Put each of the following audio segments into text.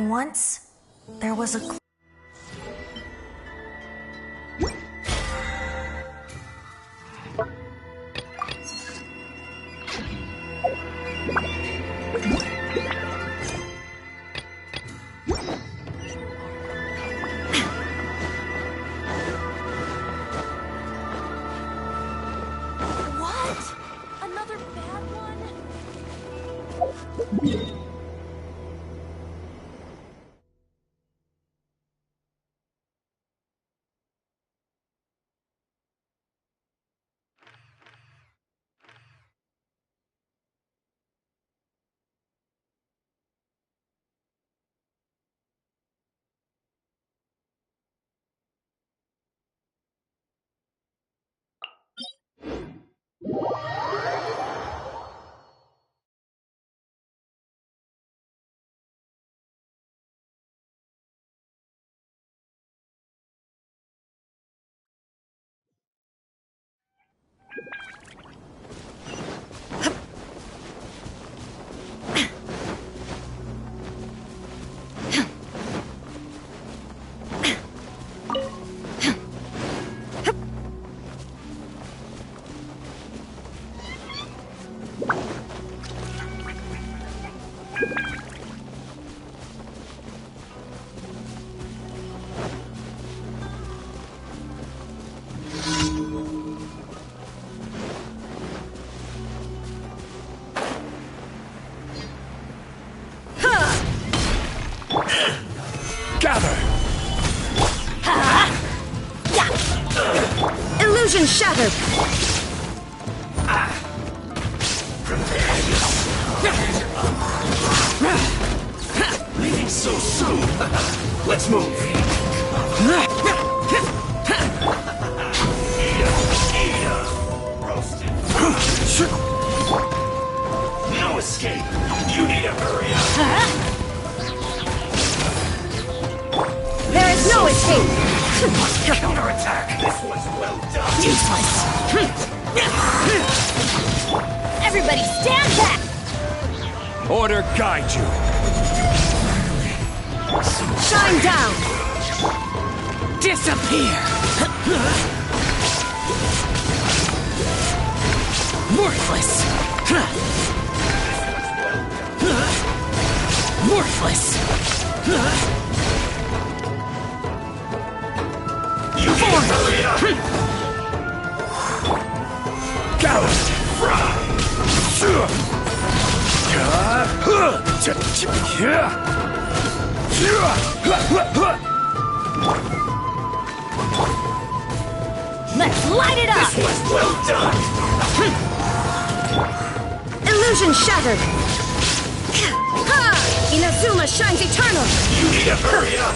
Once, there was a... What? Another bad one? Gather! Illusion shattered! Leaving so soon! Let's move! Roasted! No escape! You need to hurry up! There is no escape! Counterattack! This was well done! Useless! Everybody stand back! Order guide you! Shine down! Disappear! Worthless! Worthless! You can't hurry up! Gallus! Fry! Let's light it up! This was well done! Illusion shattered! Inazuma shines eternal! You need to hurry up!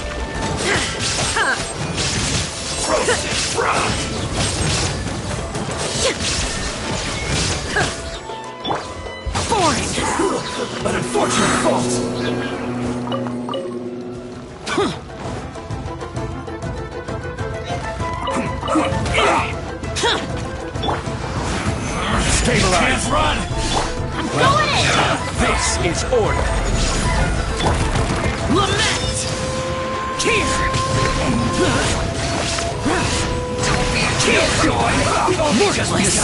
Roasted fry! Force! An unfortunate fault! Stabilize! Can't run! I'm going in! This is order! Lament! Here! Killjoy! Worthless!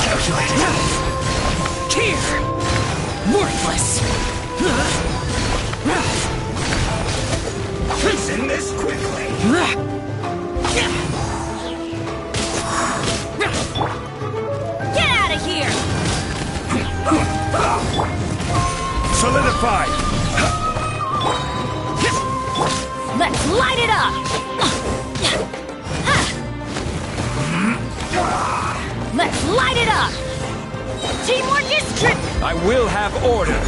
Here! Worthless! Listen this quickly! Get out of here! Solidify! Let's light it up! Let's light it up! Teamwork is I will have order!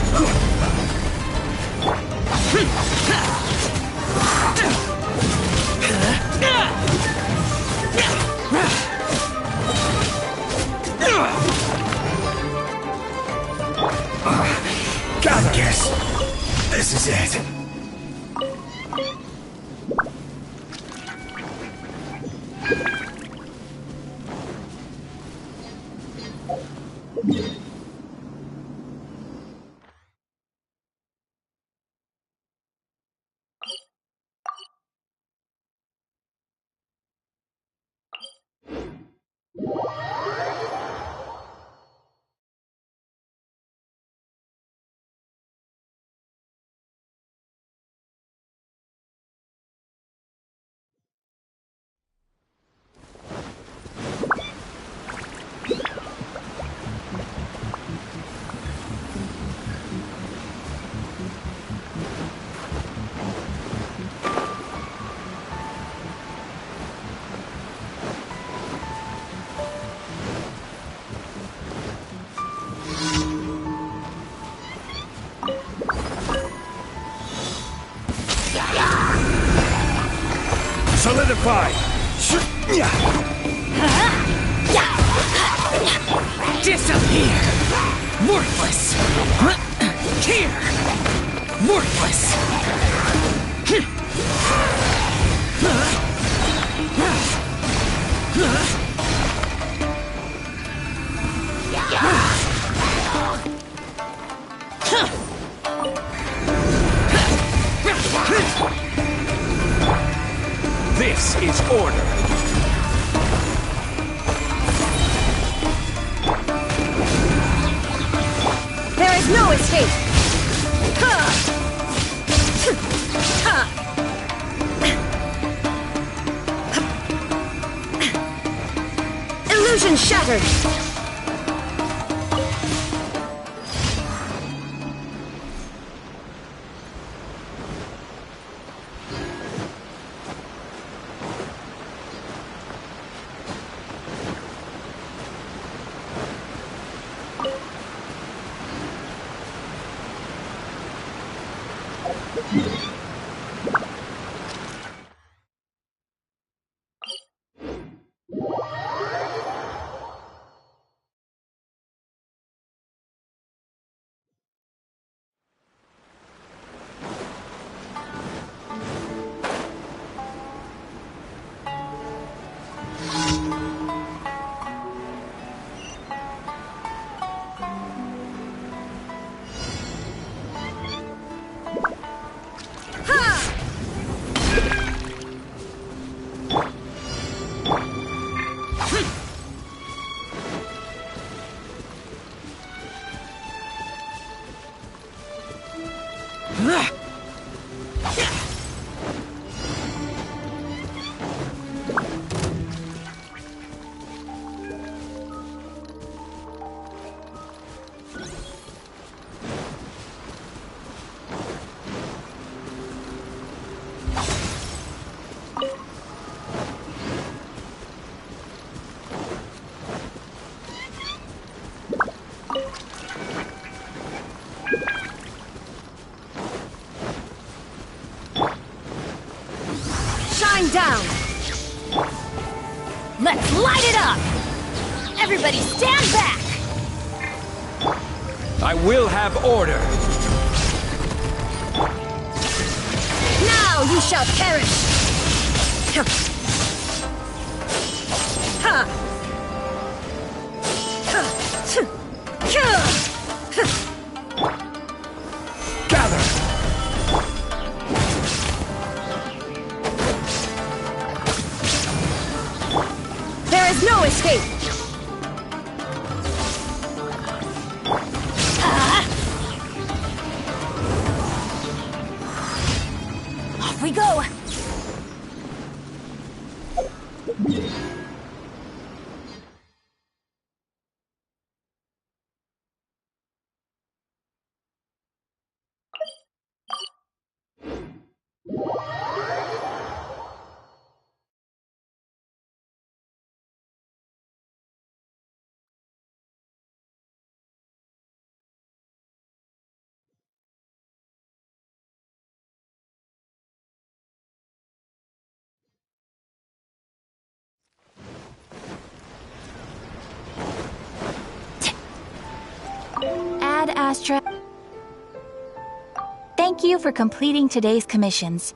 Gather! Guess this is it. Solidify! Disappear! Worthless! Here! Worthless! This is order. There is no escape! Illusion shattered! Down! Let's light it up! Everybody stand back! I will have order. Now you shall perish! Gather! No escape! Off we go! Ad Astra. Thank you for completing today's commissions.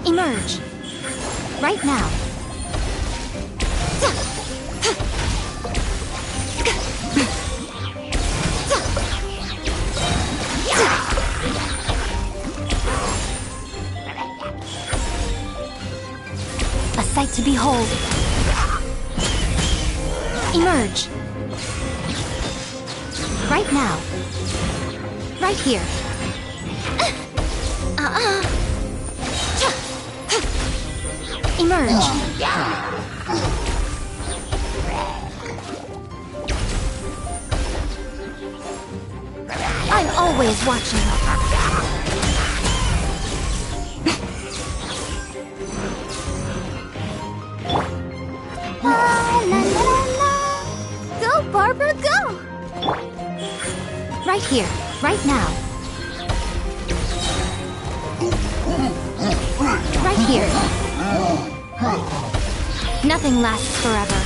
Emerge. Right now. A sight to behold. Emerge. Right now. Right here. Emerge. I'm always watching. La la la la. Go, Barbara, go! Right here, right now. Right here. Nothing lasts forever.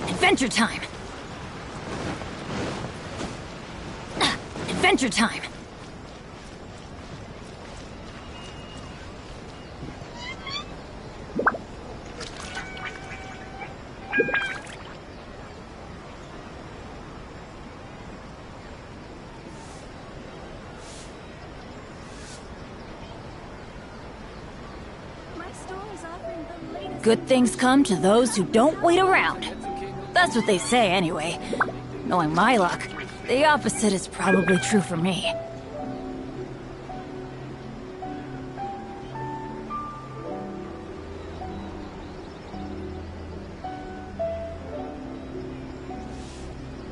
Adventure time! Adventure time! Good things come to those who don't wait around. That's what they say anyway. Knowing my luck, the opposite is probably true for me.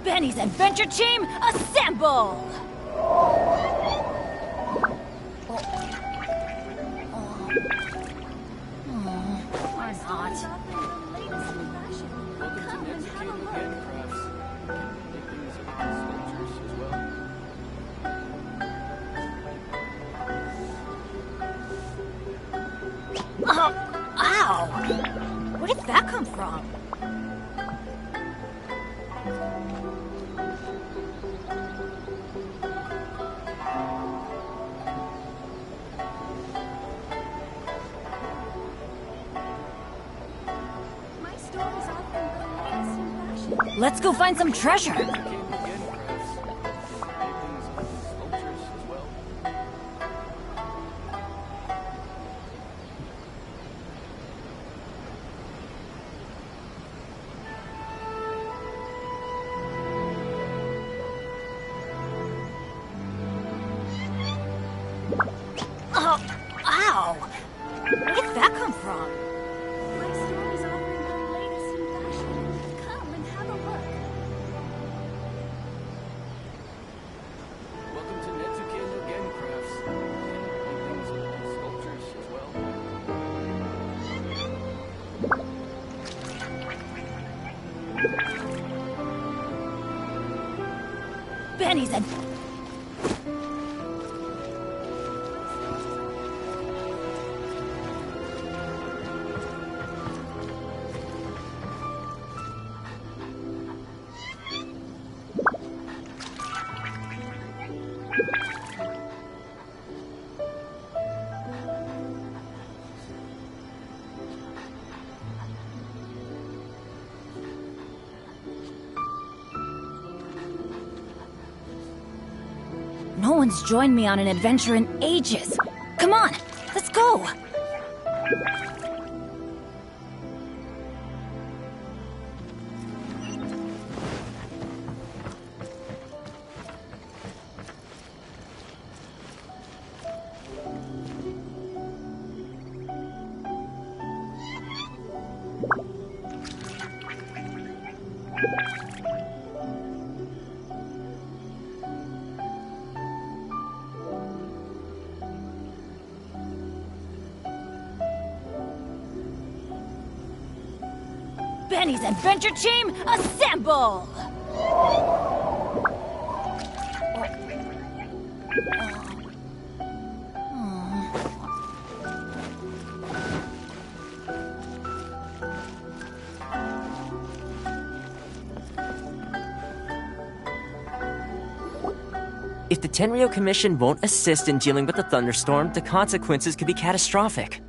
Benny's Adventure Team, assemble! Or not. Ow! Where did that come from? Let's go find some treasure! Oh, ow! Where did that come from? My store is offering the latest in fashion. Come and have a look. Welcome to Netsuke no Gen Crafts. Paintings and sculptures as well. Benny's a... No one's joined me on an adventure in ages. Come on, let's go! Benny's Adventure Team, assemble! If the Tenryo Commission won't assist in dealing with the thunderstorm, the consequences could be catastrophic.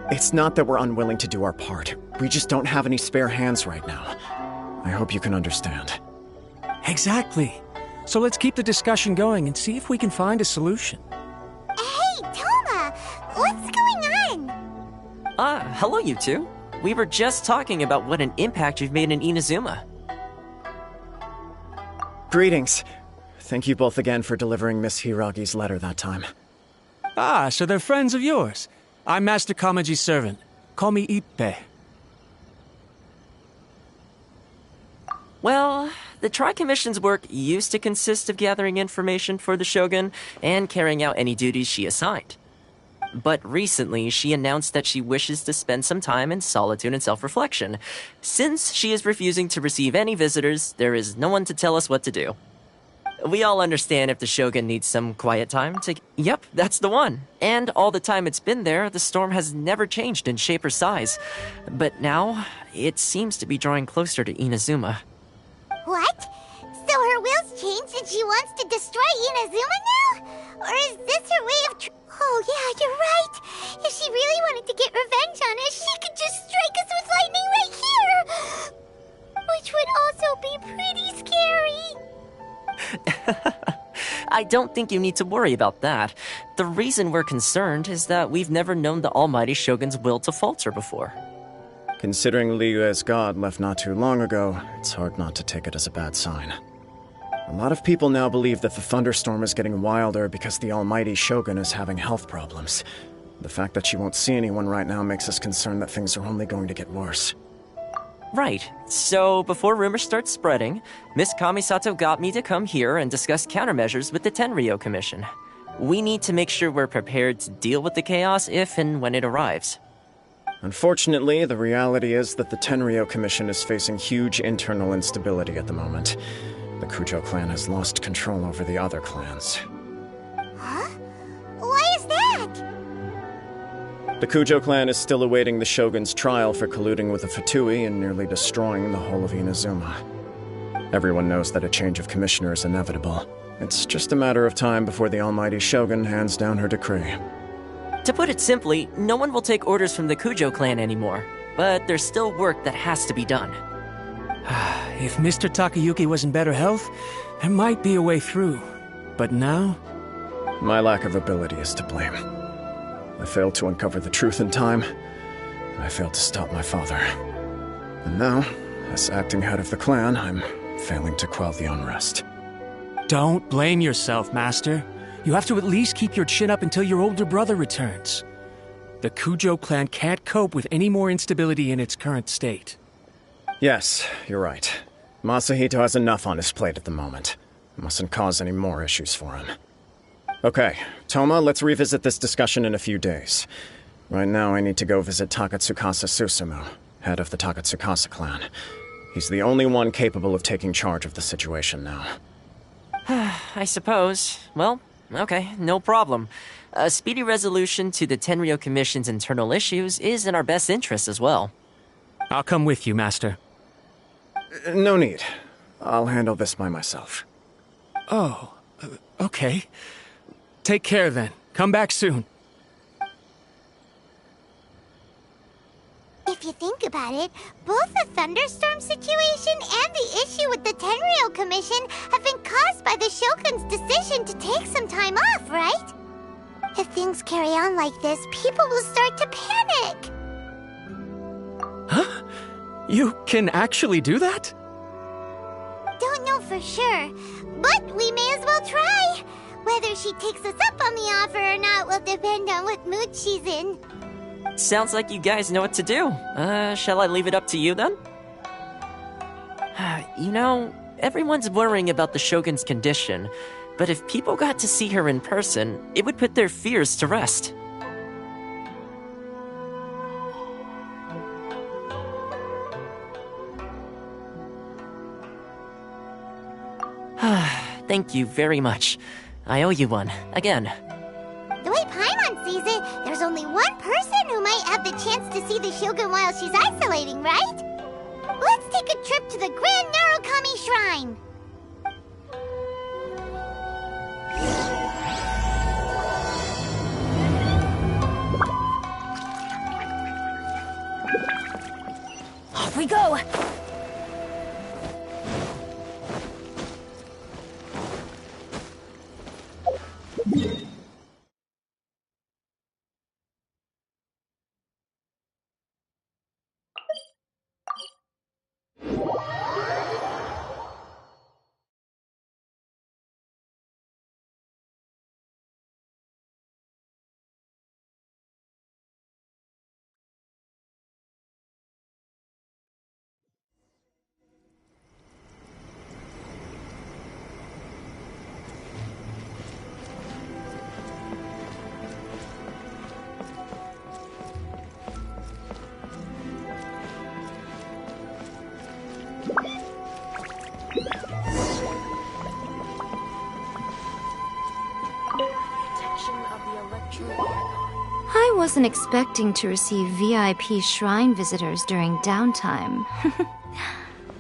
It's not that we're unwilling to do our part. We just don't have any spare hands right now. I hope you can understand. Exactly. So let's keep the discussion going and see if we can find a solution. Hey, Toma! What's going on? Hello you two. We were just talking about what an impact you've made in Inazuma. Greetings. Thank you both again for delivering Miss Hiragi's letter that time. Ah, so they're friends of yours. I'm Master Kamaji's servant. Call me Ippe. Well, the Tri-Commission's work used to consist of gathering information for the Shogun and carrying out any duties she assigned. But recently, she announced that she wishes to spend some time in solitude and self-reflection. Since she is refusing to receive any visitors, there is no one to tell us what to do. We all understand if the Shogun needs some quiet time to... Yep, that's the one. And all the time it's been there, the storm has never changed in shape or size. But now, it seems to be drawing closer to Inazuma. What? So her will's changed and she wants to destroy Inazuma now? Or is this her way of Oh yeah, you're right! If she really wanted to get revenge on us, she could just strike us with lightning right here! Which would also be pretty scary! I don't think you need to worry about that. The reason we're concerned is that we've never known the almighty Shogun's will to falter before. Considering Liyue's god left not too long ago, it's hard not to take it as a bad sign. A lot of people now believe that the thunderstorm is getting wilder because the almighty Shogun is having health problems. The fact that she won't see anyone right now makes us concerned that things are only going to get worse. Right. So, before rumors start spreading, Miss Kamisato got me to come here and discuss countermeasures with the Tenryo Commission. We need to make sure we're prepared to deal with the chaos if and when it arrives. Unfortunately, the reality is that the Tenryo Commission is facing huge internal instability at the moment. The Kujo clan has lost control over the other clans. Huh? Why is that? The Kujo clan is still awaiting the Shogun's trial for colluding with the Fatui and nearly destroying the whole of Inazuma. Everyone knows that a change of commissioner is inevitable. It's just a matter of time before the almighty Shogun hands down her decree. To put it simply, no one will take orders from the Kujo clan anymore, but there's still work that has to be done. If Mr. Takayuki was in better health, there might be a way through. But now? My lack of ability is to blame. I failed to uncover the truth in time, and I failed to stop my father. And now, as acting head of the clan, I'm failing to quell the unrest. Don't blame yourself, Master. You have to at least keep your chin up until your older brother returns. The Kujo clan can't cope with any more instability in its current state. Yes, you're right. Masahito has enough on his plate at the moment. Mustn't cause any more issues for him. Okay, Toma, let's revisit this discussion in a few days. Right now, I need to go visit Takatsukasa Susumu, head of the Takatsukasa clan. He's the only one capable of taking charge of the situation now. I suppose. Well, okay, no problem. A speedy resolution to the Tenryo Commission's internal issues is in our best interest as well. I'll come with you, Master. No need. I'll handle this by myself. Oh, okay. Take care then. Come back soon. If you think about it, both the thunderstorm situation and the issue with the Tenryo Commission have been caused by the Shogun's decision to take some time off, right? If things carry on like this, people will start to panic. Huh? You can actually do that? Don't know for sure, but we may as well try. Whether she takes us up on the offer or not will depend on what mood she's in. Sounds like you guys know what to do. Shall I leave it up to you then? You know, everyone's worrying about the Shogun's condition, but if people got to see her in person, it would put their fears to rest. Thank you very much. I owe you one, again. The way Paimon sees it, there's only one person who might have the chance to see the Shogun while she's isolating, right? Let's take a trip to the Grand Narukami Shrine. Off we go! I wasn't expecting to receive VIP shrine visitors during downtime.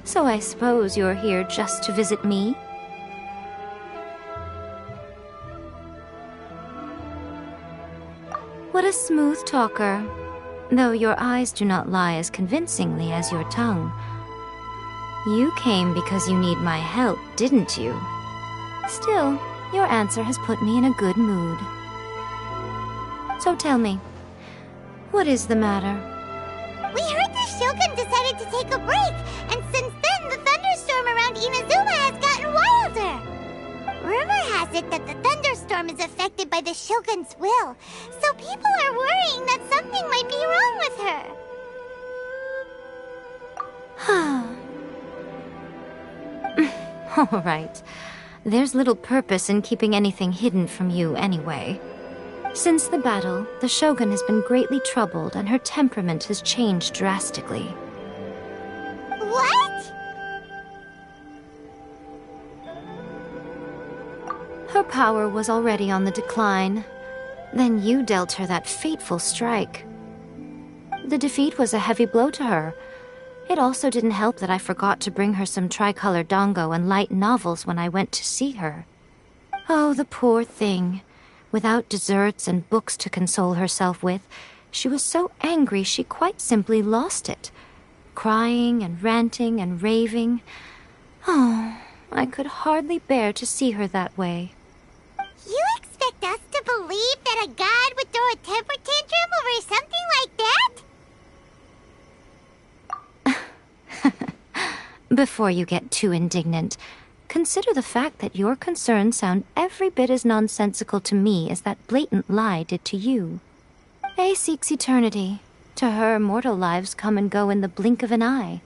So I suppose you're here just to visit me? What a smooth talker. Though your eyes do not lie as convincingly as your tongue. You came because you need my help, didn't you? Still, your answer has put me in a good mood. So tell me, what is the matter? We heard the Shogun decided to take a break, and since then the thunderstorm around Inazuma has gotten wilder. Rumor has it that the thunderstorm is affected by the Shogun's will, so people are worrying that something might be wrong with her. All right. There's little purpose in keeping anything hidden from you anyway. Since the battle, the Shogun has been greatly troubled and her temperament has changed drastically. What? Her power was already on the decline. Then you dealt her that fateful strike. The defeat was a heavy blow to her. It also didn't help that I forgot to bring her some tricolor dango and light novels when I went to see her. Oh, the poor thing. Without desserts and books to console herself with, she was so angry she quite simply lost it. Crying and ranting and raving. Oh, I could hardly bear to see her that way. You expect us to believe that a god would throw a temper tantrum over something like that? Before you get too indignant, consider the fact that your concerns sound every bit as nonsensical to me as that blatant lie did to you. A seeks eternity. To her, mortal lives come and go in the blink of an eye.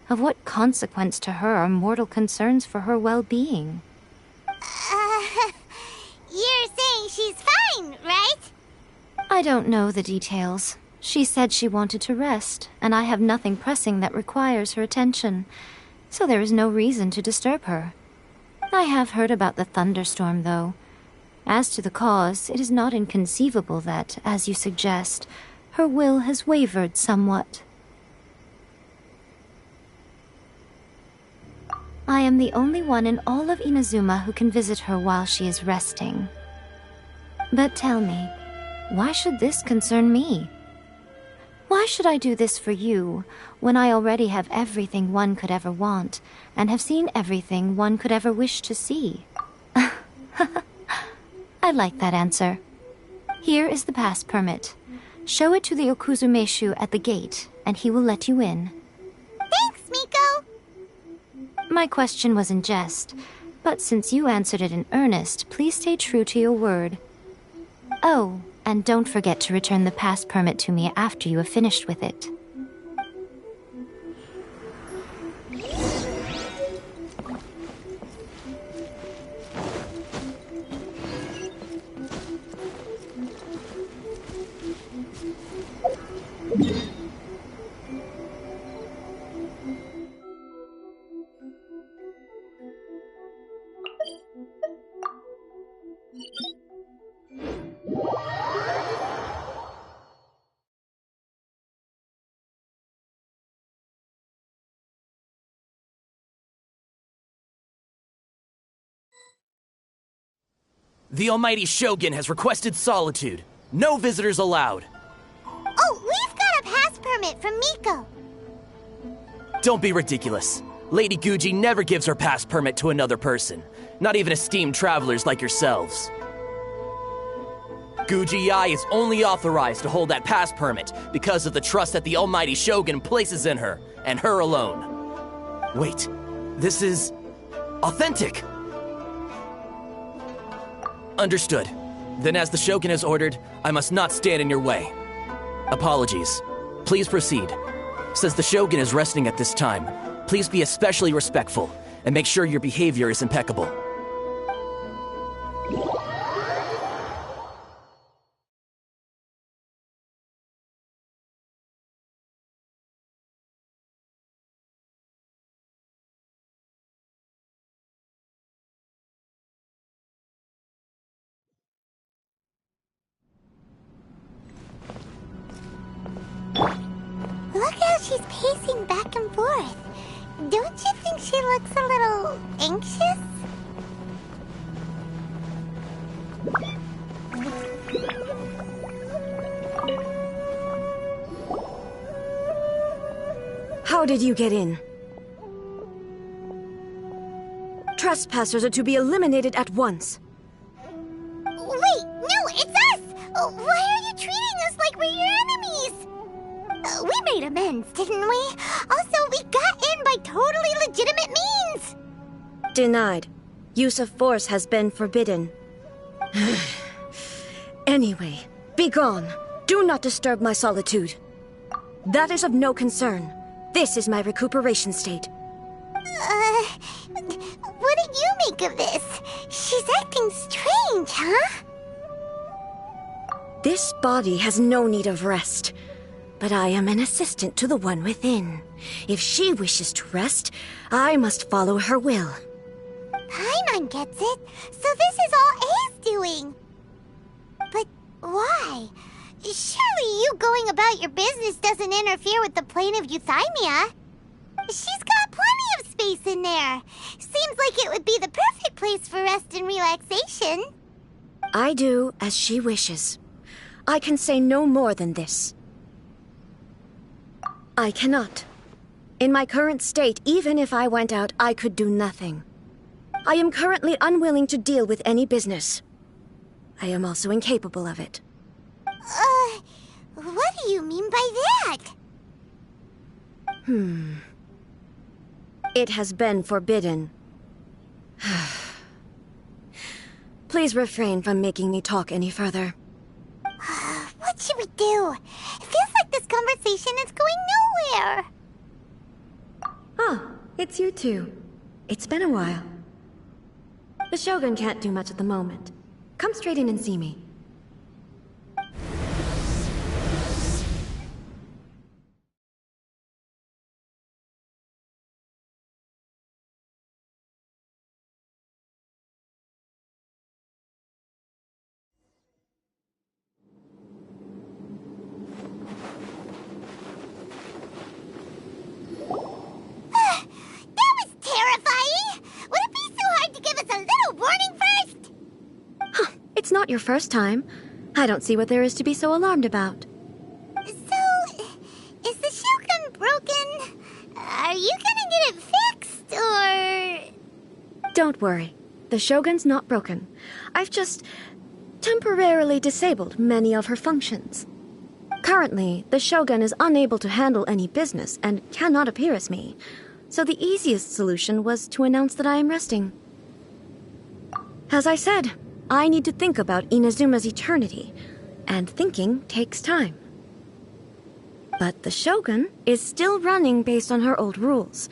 Of what consequence to her are mortal concerns for her well-being? You're saying she's fine, right? I don't know the details. She said she wanted to rest, and I have nothing pressing that requires her attention, so there is no reason to disturb her. I have heard about the thunderstorm, though. As to the cause, it is not inconceivable that, as you suggest, her will has wavered somewhat. I am the only one in all of Inazuma who can visit her while she is resting. But tell me, why should this concern me? Why should I do this for you, when I already have everything one could ever want, and have seen everything one could ever wish to see? I like that answer. Here is the pass permit. Show it to the Okuzumeshu at the gate, and he will let you in. Thanks, Miko! My question was in jest, but since you answered it in earnest, please stay true to your word. Oh, and don't forget to return the pass permit to me after you have finished with it. The almighty Shogun has requested solitude. No visitors allowed. Oh, we've got a pass permit from Miko. Don't be ridiculous. Lady Guji never gives her pass permit to another person. Not even esteemed travelers like yourselves. Guji Ai is only authorized to hold that pass permit because of the trust that the almighty Shogun places in her, and her alone. Wait, this is authentic. Understood. Then as the Shogun has ordered, I must not stand in your way. Apologies. Please proceed. Since the Shogun is resting at this time, please be especially respectful and make sure your behavior is impeccable. Look how she's pacing back and forth. Don't you think she looks a little anxious? How did you get in? Trespassers are to be eliminated at once. Wait, no, it's us! Why are you like we're your enemies. We made amends, didn't we? Also, we got in by totally legitimate means. Denied. Use of force has been forbidden. Anyway, be gone. Do not disturb my solitude. That is of no concern. This is my recuperation state. What do you make of this? She's acting strange, huh? This body has no need of rest. But I am an assistant to the one within. If she wishes to rest, I must follow her will. Paimon gets it. So this is all A's doing. But why? Surely you going about your business doesn't interfere with the plane of euthymia. She's got plenty of space in there. Seems like it would be the perfect place for rest and relaxation. I do as she wishes. I can say no more than this. I cannot. In my current state, even if I went out, I could do nothing. I am currently unwilling to deal with any business. I am also incapable of it. What do you mean by that? It has been forbidden. Please refrain from making me talk any further. What should we do? It feels like this conversation is going nowhere. Ah, it's you two. It's been a while. The Shogun can't do much at the moment. Come straight in and see me. It's not your first time. I don't see what there is to be so alarmed about. So, is the Shogun broken? Are you gonna get it fixed, or...? Don't worry. The Shogun's not broken. I've just temporarily disabled many of her functions. Currently, the Shogun is unable to handle any business and cannot appear as me. So the easiest solution was to announce that I am resting. As I said, I need to think about Inazuma's eternity, and thinking takes time. But the Shogun is still running based on her old rules.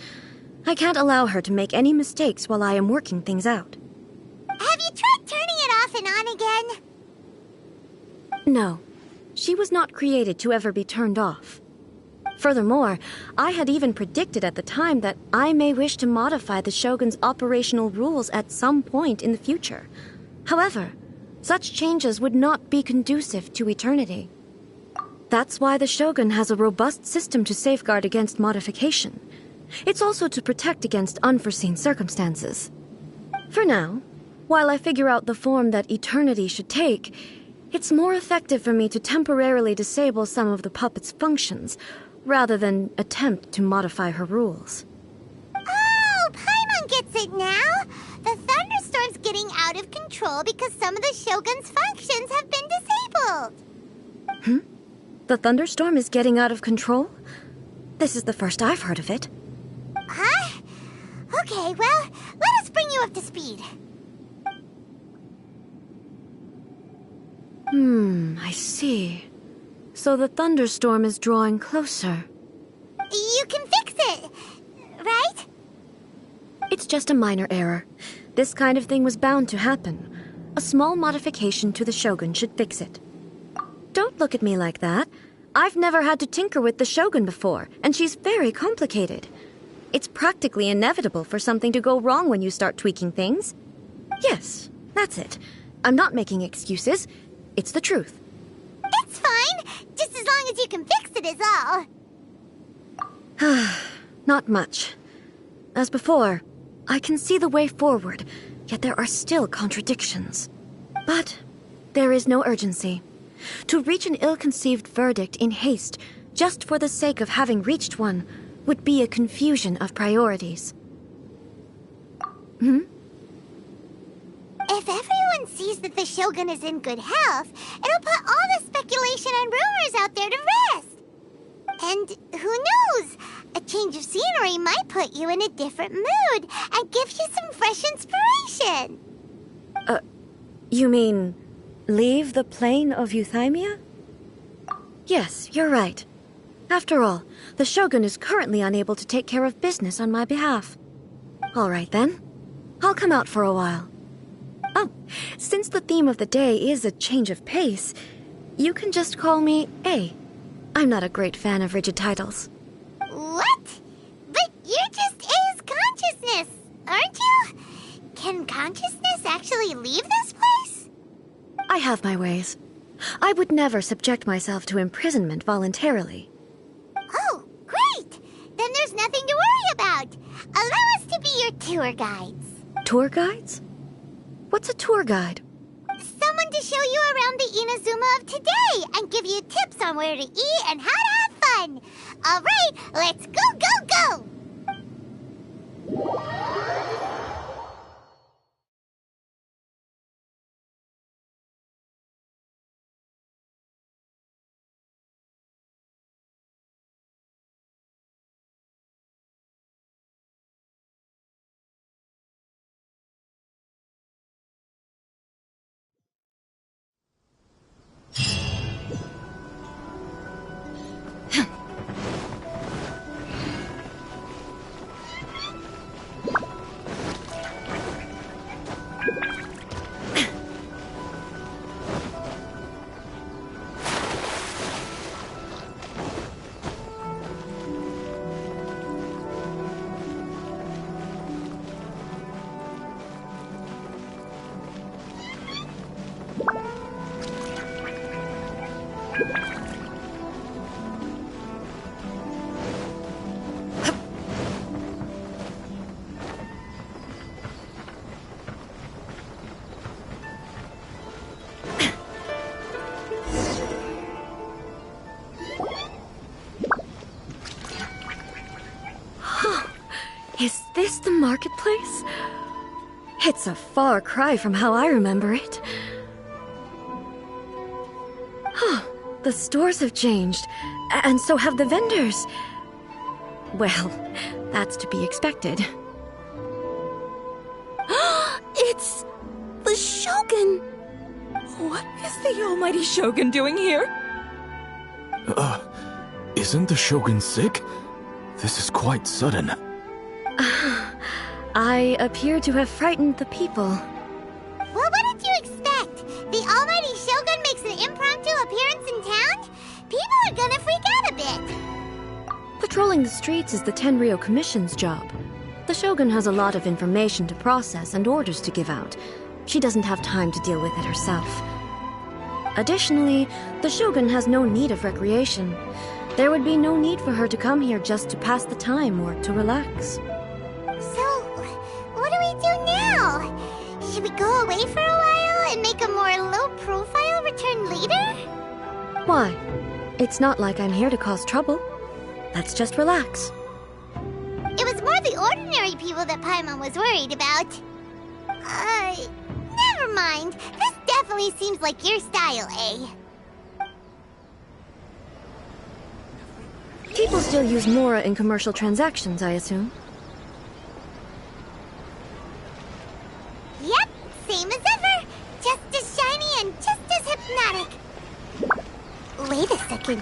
I can't allow her to make any mistakes while I am working things out. Have you tried turning it off and on again? No. She was not created to ever be turned off. Furthermore, I had even predicted at the time that I may wish to modify the Shogun's operational rules at some point in the future. However, such changes would not be conducive to eternity. That's why the Shogun has a robust system to safeguard against modification. It's also to protect against unforeseen circumstances. For now, while I figure out the form that eternity should take, it's more effective for me to temporarily disable some of the puppet's functions, rather than attempt to modify her rules. Oh, Paimon gets it now! The thunderstorm's getting out of control because some of the Shogun's functions have been disabled. The thunderstorm is getting out of control? This is the first I've heard of it. Huh? Okay, well, let us bring you up to speed. I see. So the thunderstorm is drawing closer. You can fix it, right? It's just a minor error. This kind of thing was bound to happen. A small modification to the Shogun should fix it. Don't look at me like that. I've never had to tinker with the Shogun before, and she's very complicated. It's practically inevitable for something to go wrong when you start tweaking things. Yes, that's it. I'm not making excuses. It's the truth. It's fine, just as long as you can fix it is all. Not much. As before, I can see the way forward, yet there are still contradictions. But there is no urgency. To reach an ill-conceived verdict in haste, just for the sake of having reached one, would be a confusion of priorities. If everyone everyone sees that the Shogun is in good health, it'll put all the speculation and rumors out there to rest. And who knows? A change of scenery might put you in a different mood and give you some fresh inspiration. You mean leave the plane of Euthymia? Yes, you're right. After all, the Shogun is currently unable to take care of business on my behalf. All right then. I'll come out for a while. Oh, since the theme of the day is a change of pace, you can just call me A. I'm not a great fan of rigid titles. What? But you're just A's consciousness, aren't you? Can consciousness actually leave this place? I have my ways. I would never subject myself to imprisonment voluntarily. Oh, great! Then there's nothing to worry about. Allow us to be your tour guides. Tour guides? What's a tour guide? Someone to show you around the Inazuma of today and give you tips on where to eat and how to have fun. All right, let's go, go, go! Is this the marketplace? It's a far cry from how I remember it. The stores have changed, and so have the vendors. Well, that's to be expected. It's the Shogun! What is the almighty Shogun doing here? Isn't the Shogun sick? This is quite sudden. I appear to have frightened the people. Well, what did you expect? The almighty Shogun makes an impromptu appearance in town? People are gonna freak out a bit. Patrolling the streets is the Tenryou Commission's job. The Shogun has a lot of information to process and orders to give out. She doesn't have time to deal with it herself. Additionally, the Shogun has no need of recreation. There would be no need for her to come here just to pass the time or to relax. So, what do we do now? Should we go away for a while and make a more low-profile return later? Why? It's not like I'm here to cause trouble. Let's just relax. It was more the ordinary people that Paimon was worried about. Never mind. This definitely seems like your style, eh? People still use Mora in commercial transactions, I assume. Yep, same as ever. Just as shiny and just as hypnotic. Wait a second.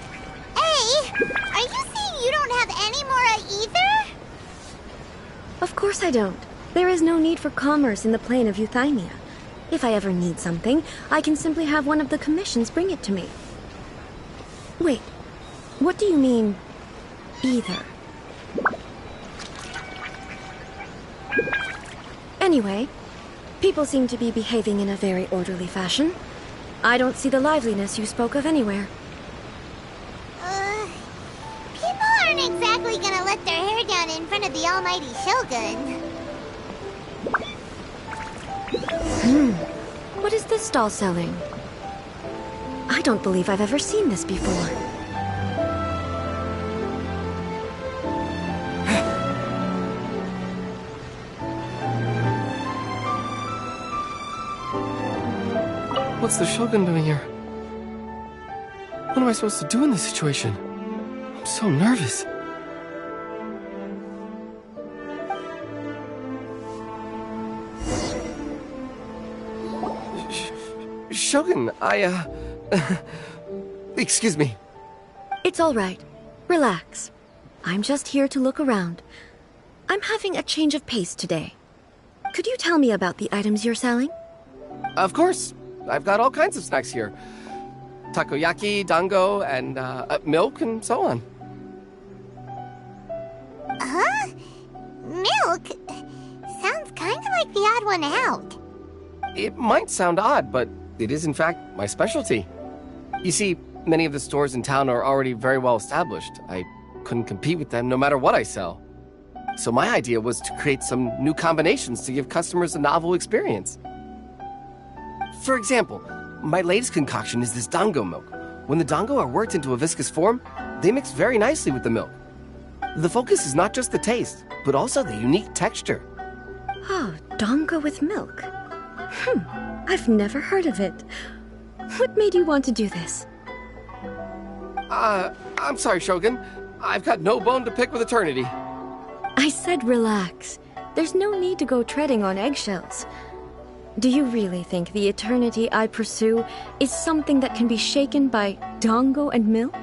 Hey, are you saying you don't have any Mora either? Of course I don't. There is no need for commerce in the plane of Euthymia. If I ever need something, I can simply have one of the commissions bring it to me. Wait, what do you mean, either? Anyway, people seem to be behaving in a very orderly fashion. I don't see the liveliness you spoke of anywhere. People aren't exactly gonna let their hair down in front of the almighty Shogun. What is this stall selling? I don't believe I've ever seen this before. What's the Shogun doing here? What am I supposed to do in this situation? I'm so nervous. Shogun, excuse me. It's all right. Relax. I'm just here to look around. I'm having a change of pace today. Could you tell me about the items you're selling? Of course. I've got all kinds of snacks here. Takoyaki, dango, and milk, and so on. Huh? Milk? Sounds kind of like the odd one out. It might sound odd, but it is in fact my specialty. You see, many of the stores in town are already very well established. I couldn't compete with them no matter what I sell. So my idea was to create some new combinations to give customers a novel experience. For example, my latest concoction is this dango milk. When the dango are worked into a viscous form, they mix very nicely with the milk. The focus is not just the taste, but also the unique texture. Oh, dango with milk. I've never heard of it. What made you want to do this? I'm sorry, Shogun. I've got no bone to pick with eternity. I said relax. There's no need to go treading on eggshells. Do you really think the eternity I pursue is something that can be shaken by dango and milk?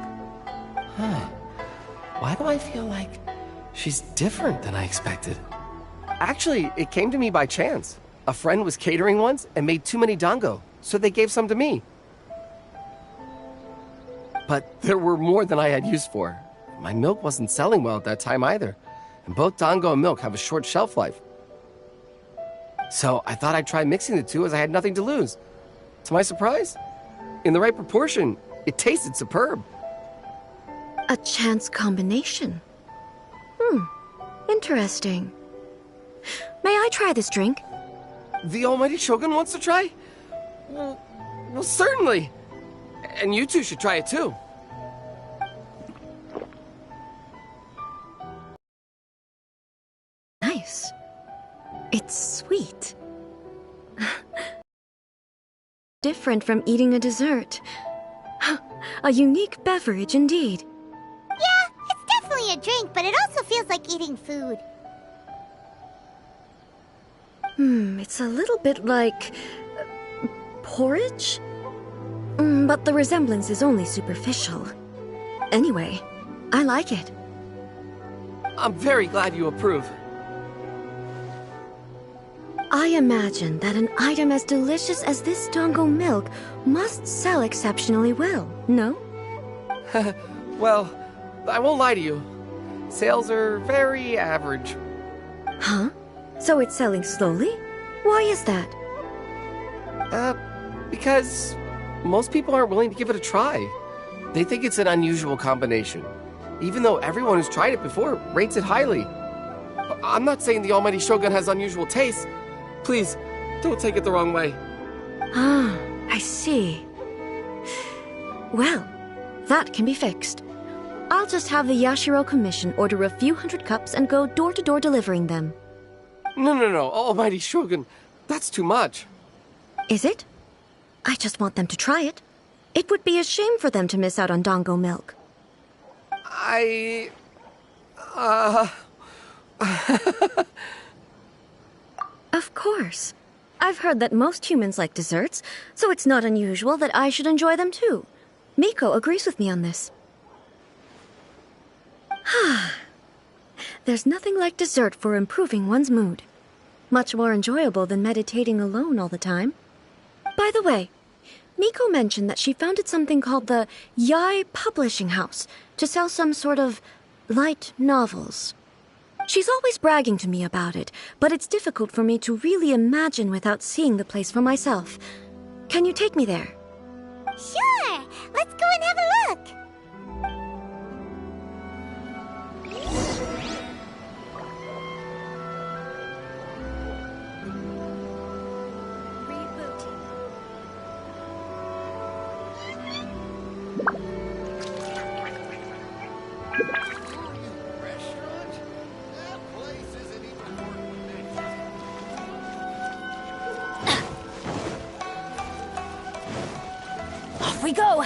Why do I feel like she's different than I expected? Actually, it came to me by chance. A friend was catering once and made too many dango, so they gave some to me. But there were more than I had use for. My milk wasn't selling well at that time either, and both dango and milk have a short shelf life. So I thought I'd try mixing the two as I had nothing to lose. To my surprise, in the right proportion, it tasted superb. A chance combination. Interesting. May I try this drink? The almighty Shogun wants to try? Well, certainly. And you two should try it too. Nice. It's sweet. Different from eating a dessert. A unique beverage indeed. Yeah, it's definitely a drink, but it also feels like eating food. It's a little bit like porridge? But the resemblance is only superficial. Anyway, I like it. I'm very glad you approve. I imagine that an item as delicious as this dango milk must sell exceptionally well, no? Well, I won't lie to you. Sales are very average. Huh? So it's selling slowly? Why is that? Because most people aren't willing to give it a try. They think it's an unusual combination, even though everyone who's tried it before rates it highly. I'm not saying the almighty Shogun has unusual tastes. Please, don't take it the wrong way. Ah, I see. Well, that can be fixed. I'll just have the Yashiro Commission order a few hundred cups and go door-to-door delivering them. No, almighty Shogun. That's too much. Is it? I just want them to try it. It would be a shame for them to miss out on dango milk. Of course. I've heard that most humans like desserts, so it's not unusual that I should enjoy them too. Miko agrees with me on this. There's nothing like dessert for improving one's mood. Much more enjoyable than meditating alone all the time. By the way, Miko mentioned that she founded something called the Yai Publishing House to sell some sort of light novels. She's always bragging to me about it, but it's difficult for me to really imagine without seeing the place for myself. Can you take me there? Sure! Let's go and have a look! we go!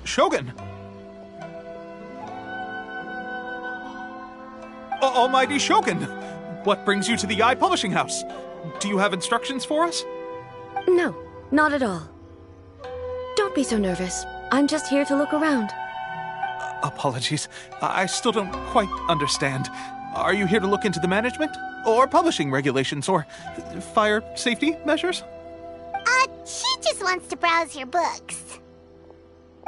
Shogun! Almighty Shogun! What brings you to the Eye Publishing House? Do you have instructions for us? No, not at all. Don't be so nervous. I'm just here to look around. Apologies. I still don't quite understand. Are you here to look into the management? Or publishing regulations? Or fire safety measures? She just wants to browse your books.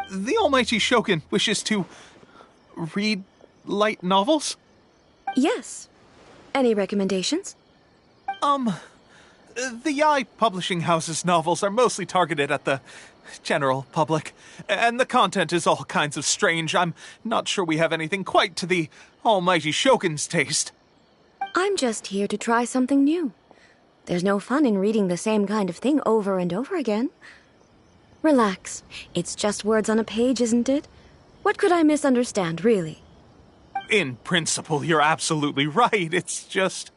The Almighty Shogun wishes to read light novels? Yes. Any recommendations? The Eye Publishing House's novels are mostly targeted at the general public, and the content is all kinds of strange. I'm not sure we have anything quite to the Almighty Shogun's taste. I'm just here to try something new. There's no fun in reading the same kind of thing over and over again. Relax. It's just words on a page, isn't it? What could I misunderstand, really? In principle, you're absolutely right. It's just...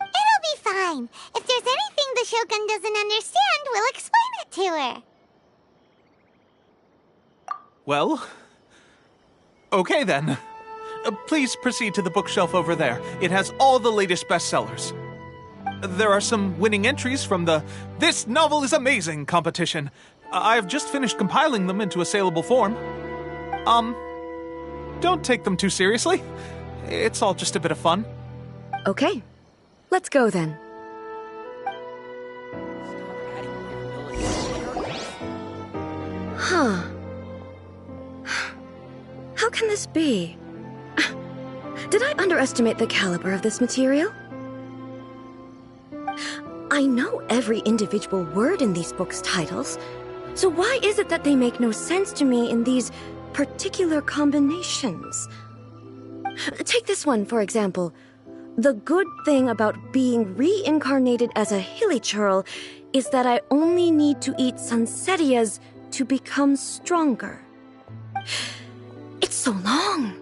It'll be fine. If there's anything the Shogun doesn't understand, we'll explain it to her. Well... Okay, then. Please proceed to the bookshelf over there. It has all the latest bestsellers. There are some winning entries from the This Novel is Amazing competition. I've just finished compiling them into a saleable form. Don't take them too seriously. It's all just a bit of fun. Okay. Let's go then. Huh. How can this be? Did I underestimate the caliber of this material? I know every individual word in these books' titles, so why is it that they make no sense to me in these particular combinations? Take this one, for example. The good thing about being reincarnated as a hilichurl is that I only need to eat Sansetias to become stronger. It's so long.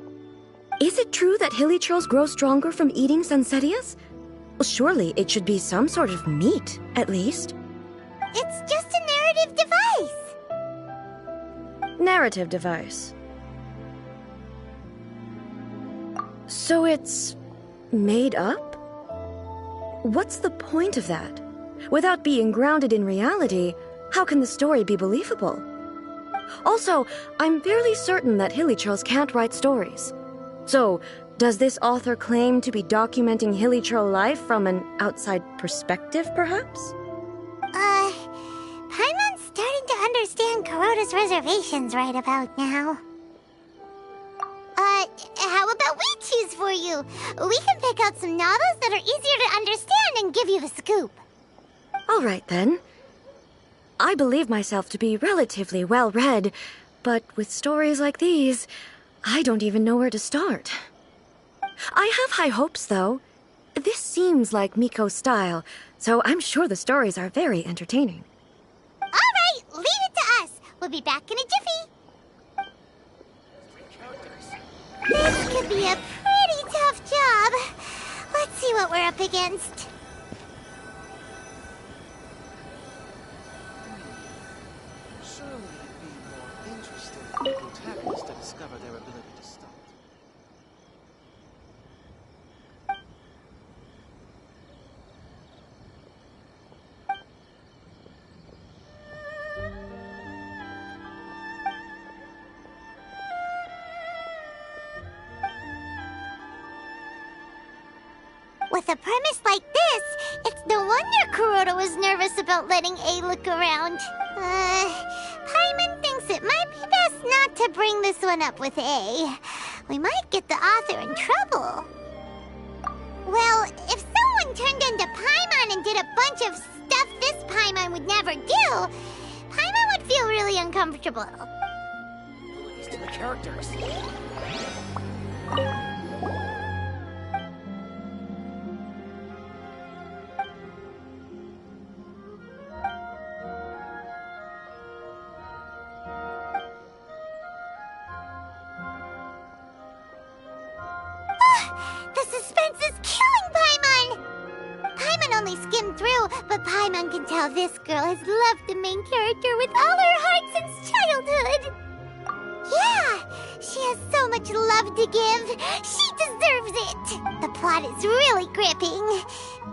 Is it true that hilichurls grow stronger from eating Sansetias? Well, surely it should be some sort of meat, at least. It's just a narrative device. Narrative device. So it's made up? What's the point of that? Without being grounded in reality, how can the story be believable? Also, I'm fairly certain that hilichurls can't write stories. So, does this author claim to be documenting hilichurl life from an outside perspective, perhaps? Paimon's starting to understand Kuroda's reservations right about now. How about we choose for you? We can pick out some novels that are easier to understand and give you the scoop. All right, then. I believe myself to be relatively well-read, but with stories like these, I don't even know where to start. I have high hopes, though. This seems like Miko's style, so I'm sure the stories are very entertaining. All right, leave it to us. We'll be back in a jiffy. This could be a pretty tough job. Let's see what we're up against. Surely it'd be more interesting for the protagonist to discover their ability to stop. With a premise like this, it's no wonder Kuroda was nervous about letting A look around. Paimon thinks it might be best not to bring this one up with A. We might get the author in trouble. Well, if someone turned into Paimon and did a bunch of stuff this Paimon would never do, Paimon would feel really uncomfortable. Abilities to the characters. suspense is killing Paimon! Paimon only skimmed through, but Paimon can tell this girl has loved the main character with all her heart since childhood. Yeah, she has so much love to give. She deserves it. The plot is really gripping.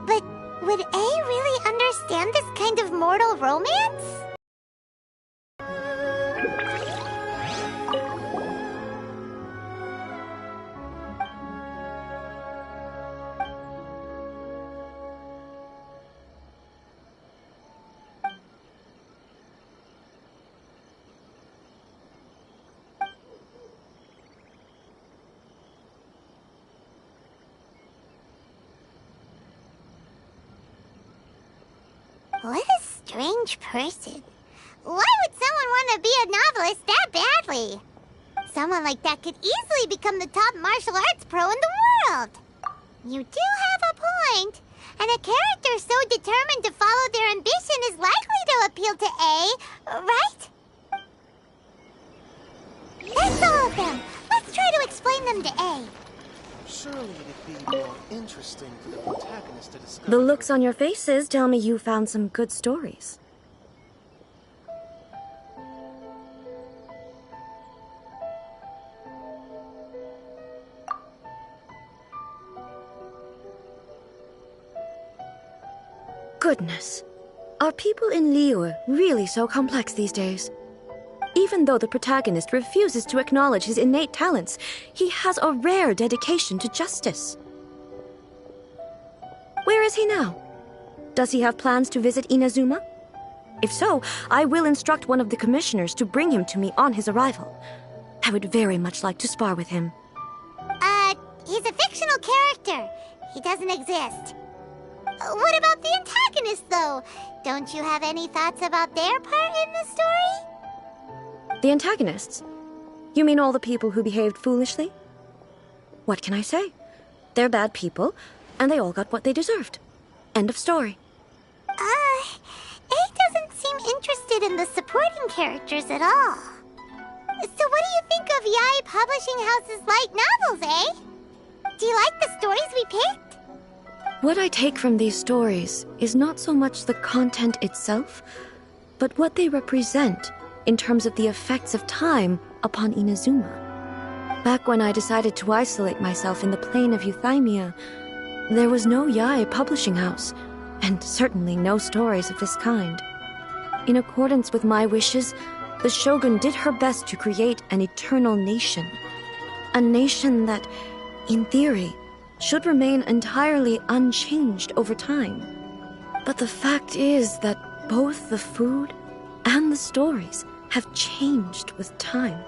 But would A really understand this kind of mortal romance? What a strange person. Why would someone want to be a novelist that badly? Someone like that could easily become the top martial arts pro in the world. You do have a point. And a character so determined to follow their ambition is likely to appeal to A, right? That's all of them. Let's try to explain them to A. Surely it'd be more interesting for the protagonist to discover... The looks on your faces tell me you found some good stories. Goodness. Are people in Liyue really so complex these days? Even though the protagonist refuses to acknowledge his innate talents, he has a rare dedication to justice. Where is he now? Does he have plans to visit Inazuma? If so, I will instruct one of the commissioners to bring him to me on his arrival. I would very much like to spar with him. He's a fictional character. He doesn't exist. What about the antagonist, though? Don't you have any thoughts about their part in the story? The antagonists? You mean all the people who behaved foolishly? What can I say? They're bad people, and they all got what they deserved. End of story. A doesn't seem interested in the supporting characters at all. So what do you think of Yae Publishing House's light novels, eh? Do you like the stories we picked? What I take from these stories is not so much the content itself, but what they represent in terms of the effects of time upon Inazuma. Back when I decided to isolate myself in the plane of Euthymia, there was no Yae publishing house, and certainly no stories of this kind. In accordance with my wishes, the Shogun did her best to create an eternal nation. A nation that, in theory, should remain entirely unchanged over time. But the fact is that both the food and the stories have changed with time.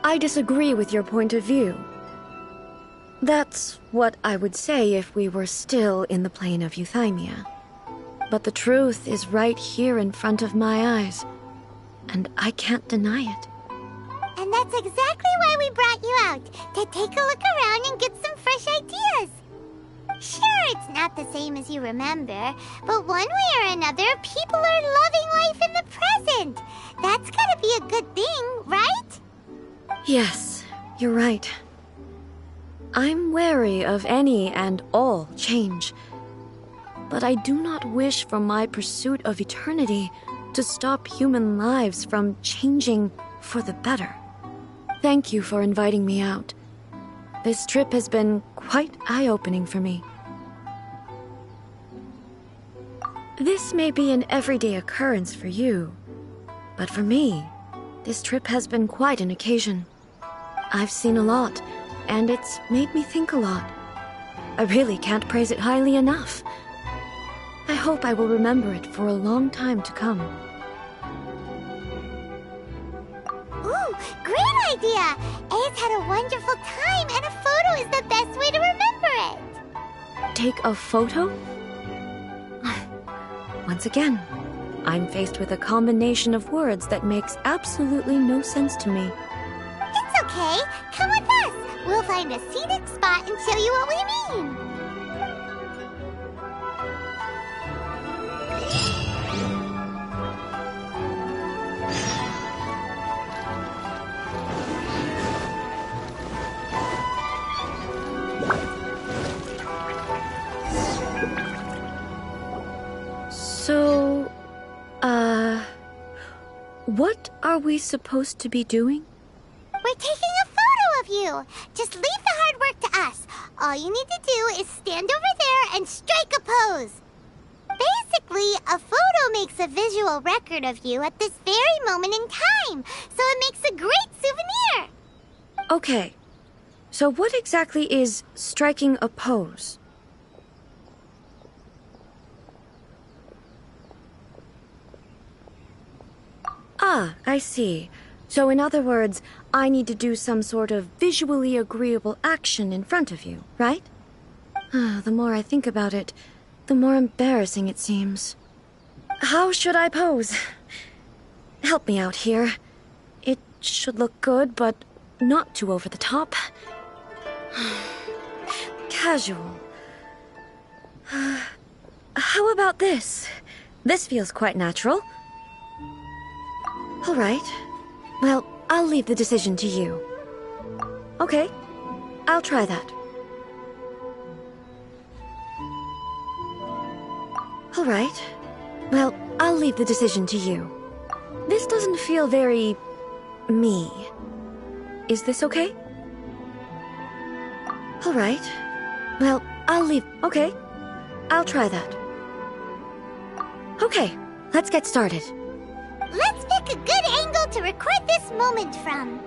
I disagree with your point of view. That's what I would say if we were still in the plane of Euthymia. But the truth is right here in front of my eyes, and I can't deny it. And that's exactly why we brought you out, to take a look around and get some fresh ideas. Sure, it's not the same as you remember, but one way or another, people are loving life in the present. That's gotta be a good thing, right? Yes, you're right. I'm wary of any and all change, but I do not wish for my pursuit of eternity to stop human lives from changing for the better. Thank you for inviting me out. This trip has been quite eye-opening for me. This may be an everyday occurrence for you, but for me, this trip has been quite an occasion. I've seen a lot, and it's made me think a lot. I really can't praise it highly enough. I hope I will remember it for a long time to come. Ooh, great idea! A's had a wonderful time, and a photo is the best way to remember it. Take a photo? Once again, I'm faced with a combination of words that makes absolutely no sense to me. It's okay. Come with us. We'll find a scenic spot and show you what we mean. What are we supposed to be doing? We're taking a photo of you. Just leave the hard work to us. All you need to do is stand over there and strike a pose. Basically, a photo makes a visual record of you at this very moment in time, so it makes a great souvenir. Okay, so what exactly is striking a pose? Ah, I see. So in other words, I need to do some sort of visually agreeable action in front of you, right? The more I think about it, the more embarrassing it seems. How should I pose? Help me out here. It should look good, but not too over the top. Casual. How about this? This feels quite natural. All right. Well, I'll leave the decision to you. Okay, I'll try that. All right. Well, I'll leave the decision to you. This doesn't feel very... me. Is this okay? All right. Well, I'll leave... Okay, I'll try that. Okay, let's get started. Let's pick a good angle to record this moment from.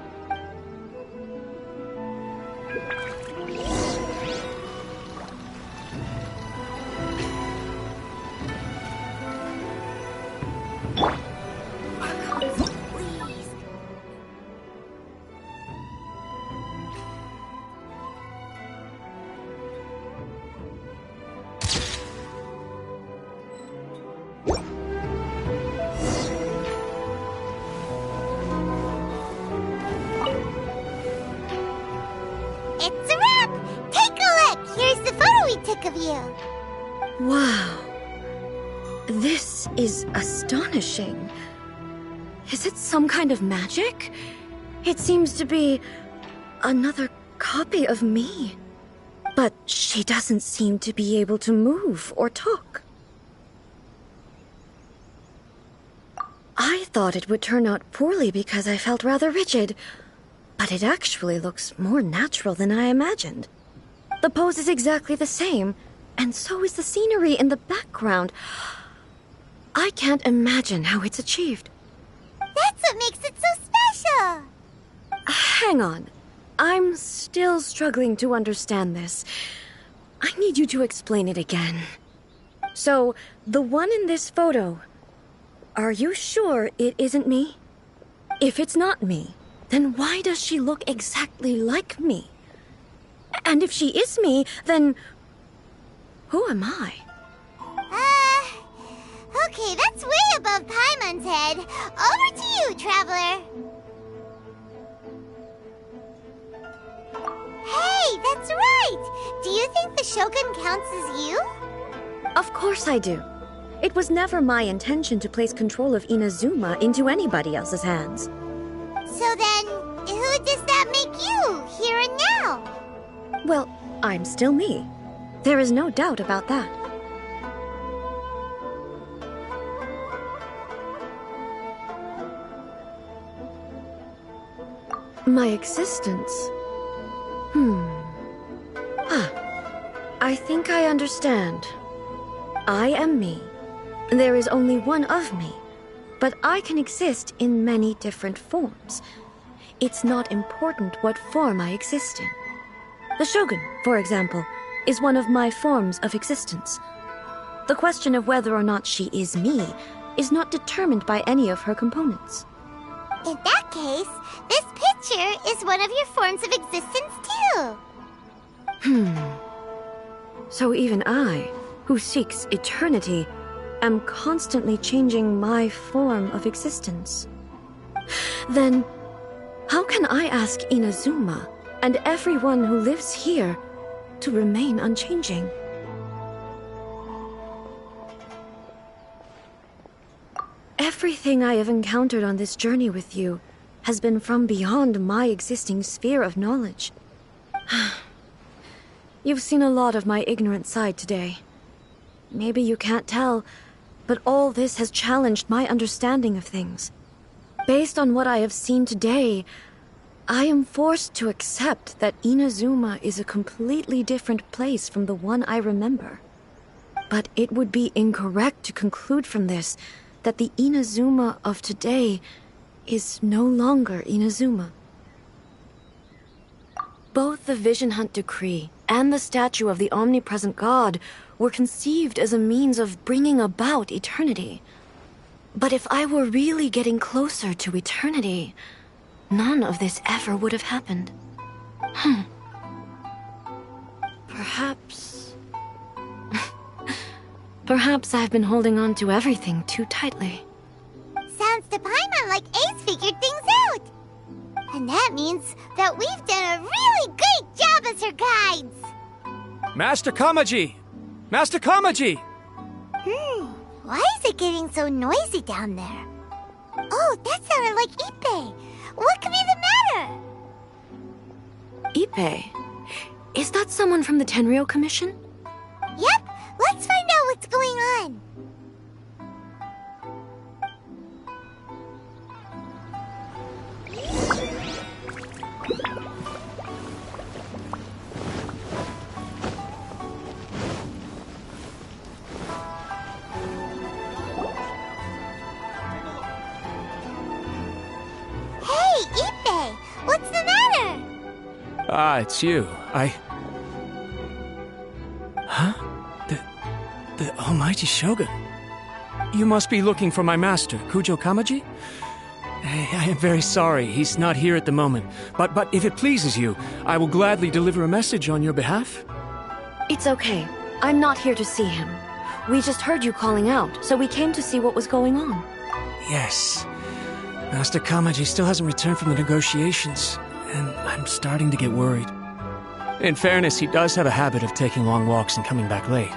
It's a wrap! Take a look! Here's the photo we took of you. Wow. This is astonishing. Is it some kind of magic? It seems to be another copy of me. But she doesn't seem to be able to move or talk. I thought it would turn out poorly because I felt rather rigid. But it actually looks more natural than I imagined. The pose is exactly the same, and so is the scenery in the background. I can't imagine how it's achieved. That's what makes it so special. Hang on. I'm still struggling to understand this. I need you to explain it again. So, the one in this photo, are you sure it isn't me? If it's not me, then why does she look exactly like me? And if she is me, then who am I? Okay, that's way above Paimon's head. Over to you, Traveler. Hey, that's right! Do you think the Shogun counts as you? Of course I do. It was never my intention to place control of Inazuma into anybody else's hands. So then, who does that make you, here and now? Well, I'm still me. There is no doubt about that. My existence? I think I understand. I am me. There is only one of me, but I can exist in many different forms. It's not important what form I exist in. The Shogun, for example, is one of my forms of existence. The question of whether or not she is me is not determined by any of her components. In that case, this picture is one of your forms of existence too. So even I, who seeks eternity, am constantly changing my form of existence. Then, how can I ask Inazuma and everyone who lives here to remain unchanging? Everything I have encountered on this journey with you has been from beyond my existing sphere of knowledge. You've seen a lot of my ignorant side today. Maybe you can't tell, but all this has challenged my understanding of things. Based on what I have seen today, I am forced to accept that Inazuma is a completely different place from the one I remember. But it would be incorrect to conclude from this that the Inazuma of today is no longer Inazuma. Both the Vision Hunt Decree and the statue of the omnipresent god were conceived as a means of bringing about eternity. But if I were really getting closer to eternity, none of this ever would have happened. Perhaps... Perhaps I've been holding on to everything too tightly. Sounds to Paimon like Ace figured things out. And that means that we've done a really great job as her guides. Master Kamaji! Master Kamaji! Why is it getting so noisy down there? Oh, that sounded like Ippei. What could be the matter? Ippei? Is that someone from the Tenryou Commission? Yep, let's find out what's going on. Hey, Ippei, what's the matter? Ah, it's you. Huh? The almighty Shogun. You must be looking for my master, Kujo Kamaji? I am very sorry, he's not here at the moment. But if it pleases you, I will gladly deliver a message on your behalf. It's okay. I'm not here to see him. We just heard you calling out, so we came to see what was going on. Yes. Master Kamaji still hasn't returned from the negotiations, and I'm starting to get worried. In fairness, he does have a habit of taking long walks and coming back late.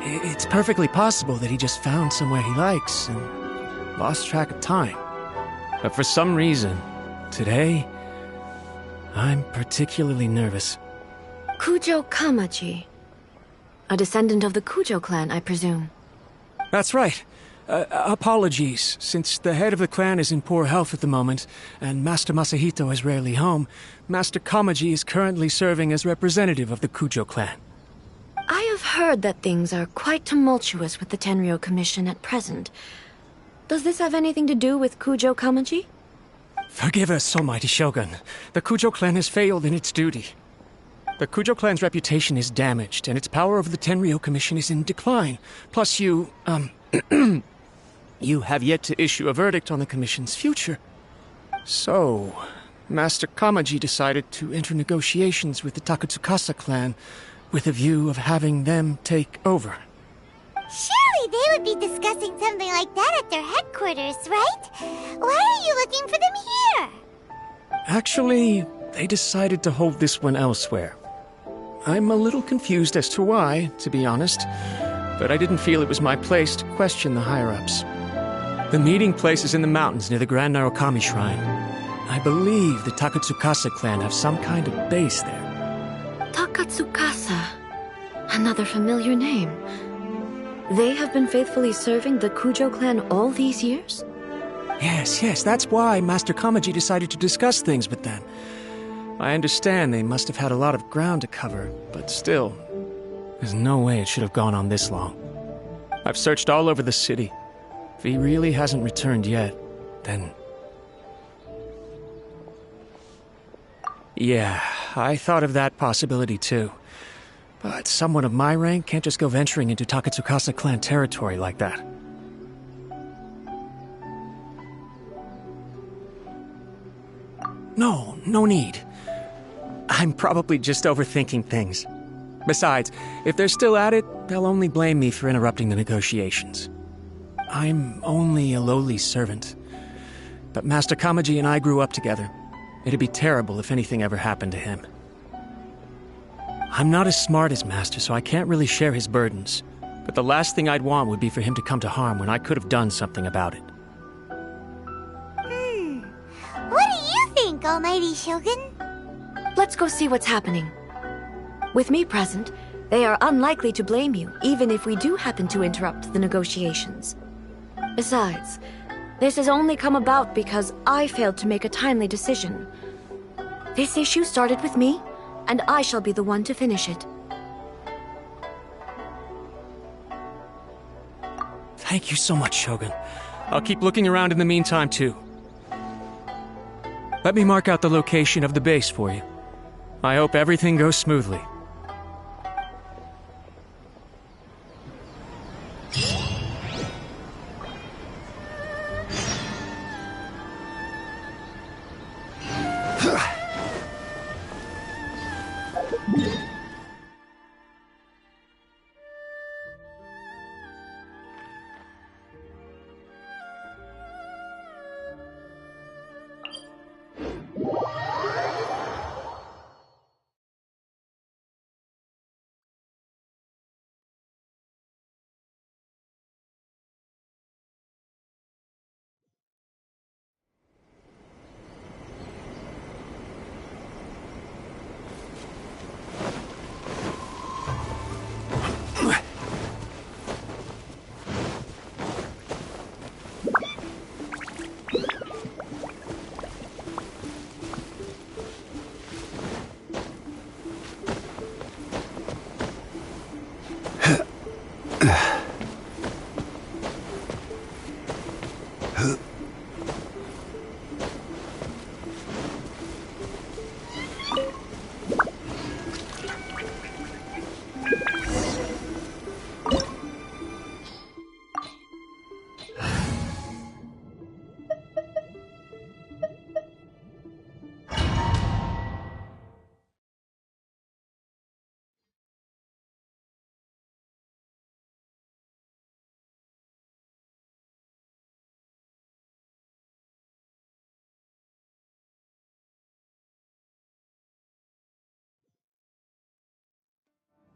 It's perfectly possible that he just found somewhere he likes and lost track of time. But for some reason, today, I'm particularly nervous. Kujo Kamaji. A descendant of the Kujo clan, I presume. That's right. Apologies, since the head of the clan is in poor health at the moment, and Master Masahito is rarely home, Master Kamaji is currently serving as representative of the Kujo clan. I have heard that things are quite tumultuous with the Tenryou Commission at present. Does this have anything to do with Kujo Kamaji? Forgive us, almighty Shogun. The Kujo clan has failed in its duty. The Kujo clan's reputation is damaged, and its power over the Tenryou Commission is in decline. Plus you have yet to issue a verdict on the Commission's future. So, Master Kamaji decided to enter negotiations with the Takatsukasa clan with a view of having them take over. Surely they would be discussing something like that at their headquarters, right? Why are you looking for them here? Actually, they decided to hold this one elsewhere. I'm a little confused as to why, to be honest, but I didn't feel it was my place to question the higher-ups. The meeting place is in the mountains near the Grand Narukami Shrine. I believe the Takatsukasa clan have some kind of base there. Takatsukasa. Another familiar name. They have been faithfully serving the Kujo clan all these years? Yes, that's why Master Kamaji decided to discuss things with them. I understand they must have had a lot of ground to cover, but still, there's no way it should have gone on this long. I've searched all over the city. If he really hasn't returned yet, then... Yeah, I thought of that possibility too. But someone of my rank can't just go venturing into Takatsukasa clan territory like that. No need. I'm probably just overthinking things. Besides, if they're still at it, they'll only blame me for interrupting the negotiations. I'm only a lowly servant. But Master Kamaji and I grew up together. It'd be terrible if anything ever happened to him. I'm not as smart as Master, so I can't really share his burdens. But the last thing I'd want would be for him to come to harm when I could have done something about it. What do you think, Almighty Shogun? Let's go see what's happening. With me present, they are unlikely to blame you, even if we do happen to interrupt the negotiations. Besides, This has only come about because I failed to make a timely decision. This issue started with me, and I shall be the one to finish it. Thank you so much, Shogun. I'll keep looking around in the meantime, too. Let me mark out the location of the base for you. I hope everything goes smoothly.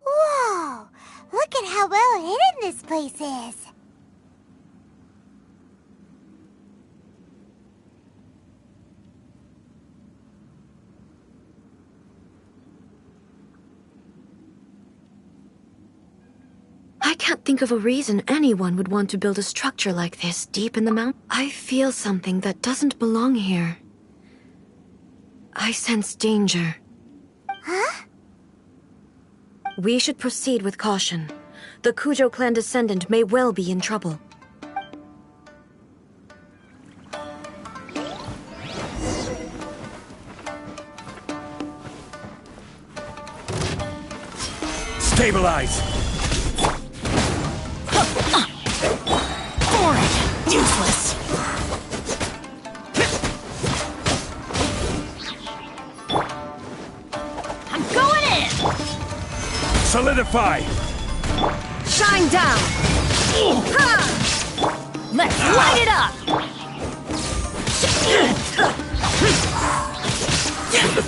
Whoa! Look at how well hidden this place is. I can't think of a reason anyone would want to build a structure like this deep in the mountain. I feel something that doesn't belong here. I sense danger. Huh? We should proceed with caution. The Kujo clan descendant may well be in trouble. Stabilize! Boring! Useless! I'm going in! Solidify! Shine down! Let's light it up!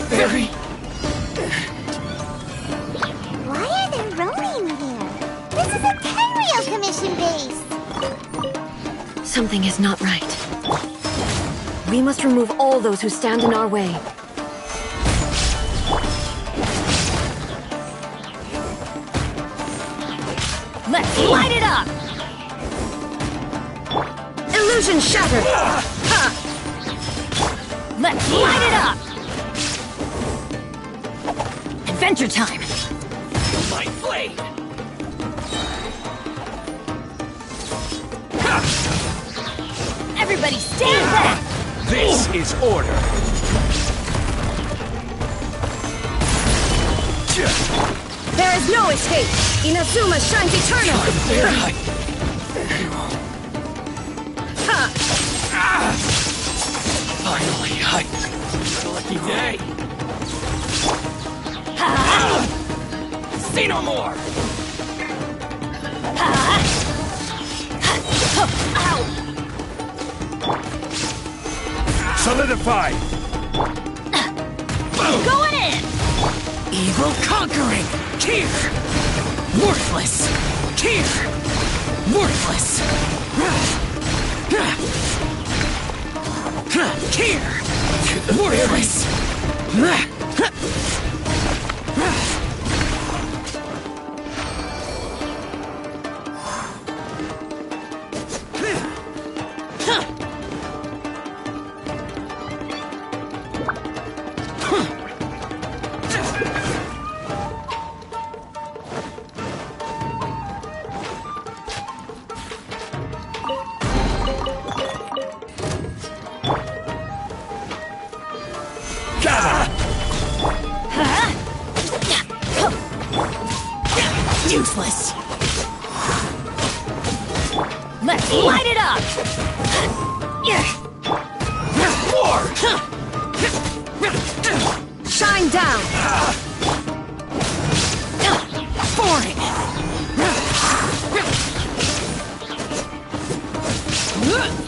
Fairy! Why are there ronin here? This is a Tenryo Commission base! Something is not right. We must remove all those who stand in our way. Let's light it up! Illusion shattered! Let's light it up! Adventure time! My blade! Everybody stand back! This is order! There is no escape! Inazuma shines eternal! Finally, lucky day! Say no more! Solidify! Going in! Evil conquering! Here! Worthless! Here! Worthless! Here! Worthless! Useless. Let's light it up! Shine down! Boring!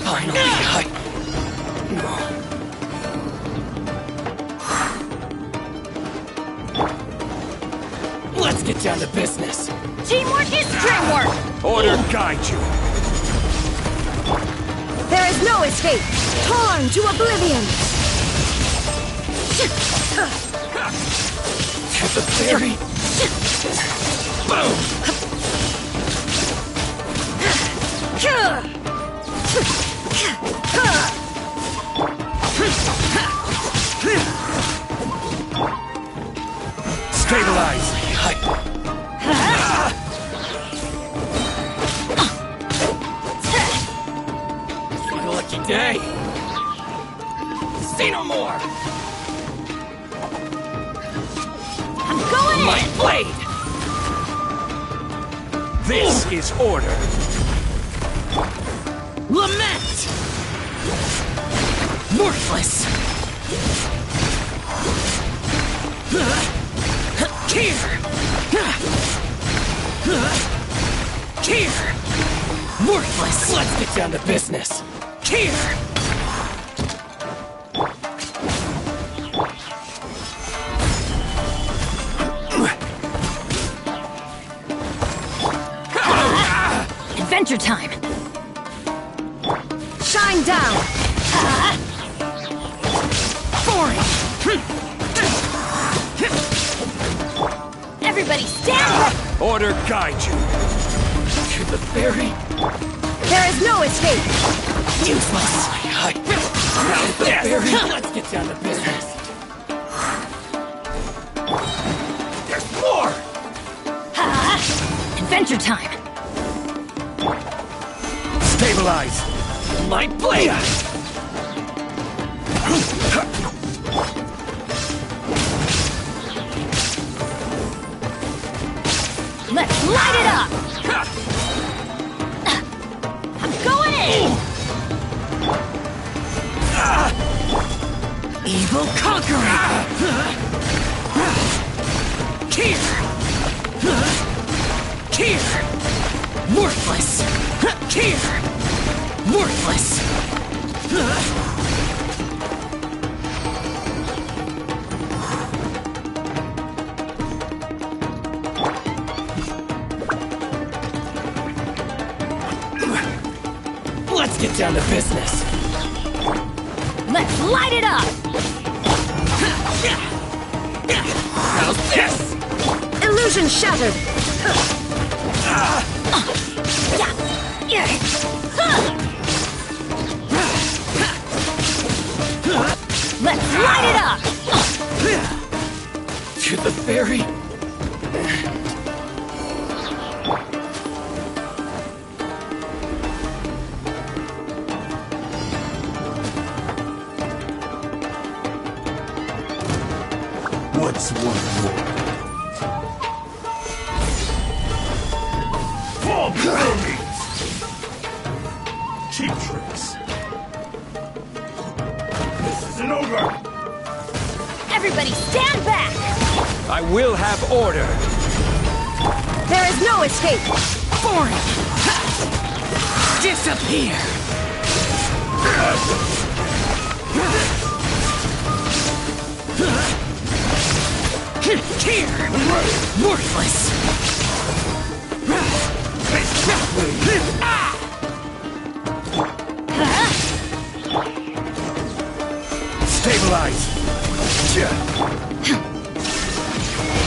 Finally, Let's get down to business. Teamwork is dreamwork! Order guide you. There is no escape! Torn to oblivion! To the very... Boom! Stabilize. What a lucky day. Say no more. I'm going My in! blade. This is order. Lament! Worthless! Here. Here. Worthless! Let's get down to business. Here. Adventure time! Shine down! Boring! Everybody stand back! Order guide you. To the very... There is no escape! Useless! Let's get down to business. There's more! Adventure time! Stabilize. My blade! Let's light it up! I'm going in! Evil conquering! Here! Here! Worthless! Here! Worthless! Let's get down to business. Let's light it up! How's this? Illusion shattered! Let's light it up! To the very... What's one more? Fall below me! Cheap tricks. This isn't over! Everybody stand back! I will have order. There is no escape! Boring! Disappear! Here! Worthless! Stabilize.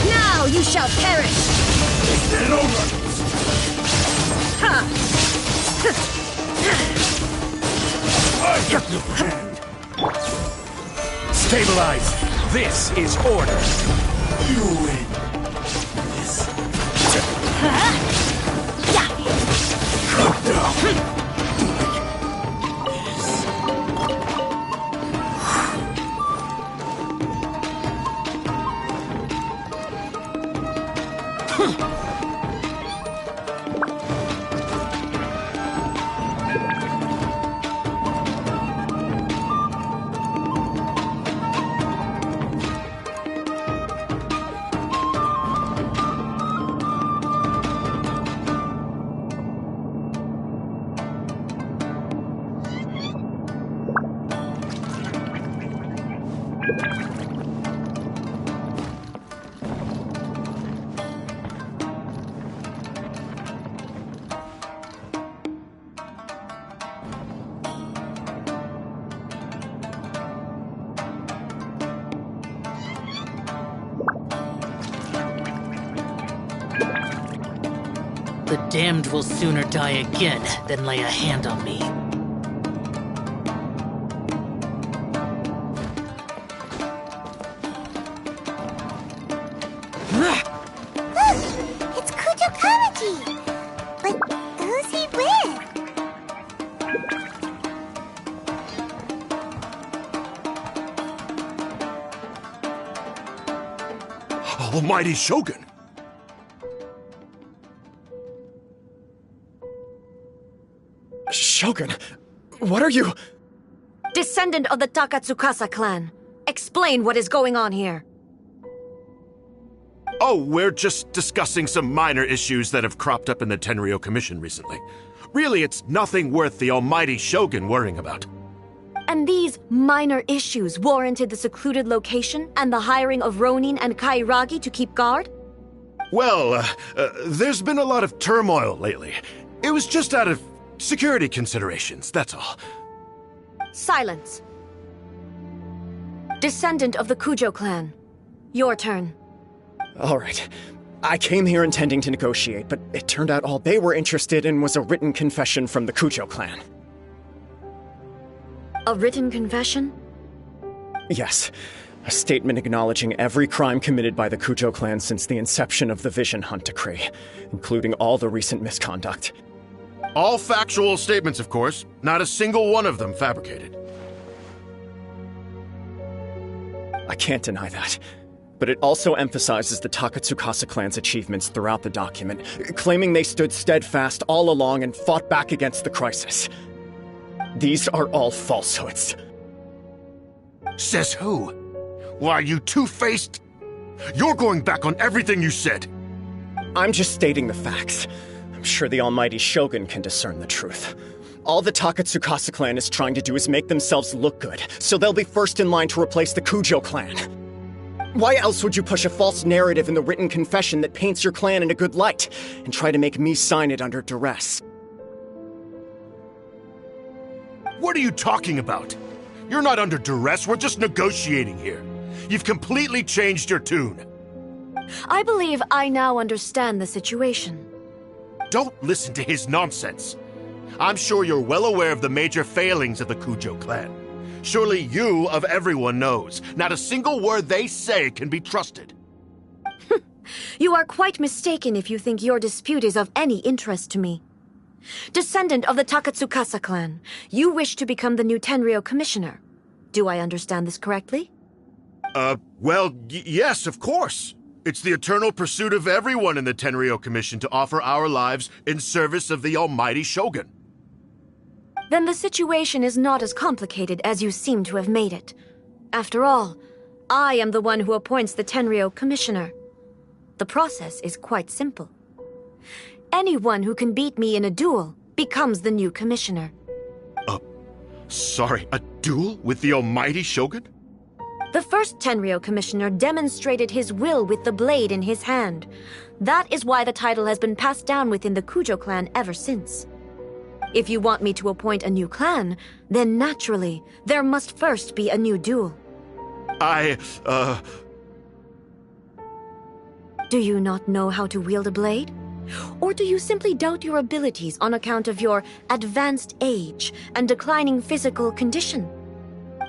Now you shall perish! This isn't over! I got no hand! Stabilize. This is order. You win. Cut down. The damned will sooner die again than lay a hand on me. It's Kujo Kamaji! But who's he with? Almighty Shogun! Shogun, what are you? Descendant of the Takatsukasa clan. Explain what is going on here. Oh, we're just discussing some minor issues that have cropped up in the Tenryo Commission recently. Really, it's nothing worth the almighty Shogun worrying about. And these minor issues warranted the secluded location and the hiring of Ronin and Kairagi to keep guard? Well, there's been a lot of turmoil lately. It was just out of security considerations, that's all. Silence. Descendant of the Kujo clan. Your turn. All right. I came here intending to negotiate, but it turned out all they were interested in was a written confession from the Kujo clan. A written confession? Yes. A statement acknowledging every crime committed by the Kujo clan since the inception of the Vision Hunt Decree, including all the recent misconduct. All factual statements, of course. Not a single one of them fabricated. I can't deny that. But it also emphasizes the Takatsukasa clan's achievements throughout the document, claiming they stood steadfast all along and fought back against the crisis. These are all falsehoods. Says who? Why, you two-faced... You're going back on everything you said. I'm just stating the facts. I'm sure the almighty Shogun can discern the truth. All the Takatsukasa clan is trying to do is make themselves look good, so they'll be first in line to replace the Kujo clan. Why else would you push a false narrative in the written confession that paints your clan in a good light, and try to make me sign it under duress? What are you talking about? You're not under duress, we're just negotiating here. You've completely changed your tune. I believe I now understand the situation. Don't listen to his nonsense. I'm sure you're well aware of the major failings of the Kujo clan. Surely you, of everyone, knows. Not a single word they say can be trusted. You are quite mistaken if you think your dispute is of any interest to me. Descendant of the Takatsukasa clan, you wish to become the new Tenryo commissioner. Do I understand this correctly? Well, yes, of course. It's the eternal pursuit of everyone in the Tenryo Commission to offer our lives in service of the almighty Shogun. Then the situation is not as complicated as you seem to have made it. After all, I am the one who appoints the Tenryo commissioner. The process is quite simple. Anyone who can beat me in a duel becomes the new commissioner. Sorry, a duel with the almighty Shogun? The first Tenryo commissioner demonstrated his will with the blade in his hand. That is why the title has been passed down within the Kujo clan ever since. If you want me to appoint a new clan, then naturally, there must first be a new duel. Do you not know how to wield a blade? Or do you simply doubt your abilities on account of your advanced age and declining physical condition?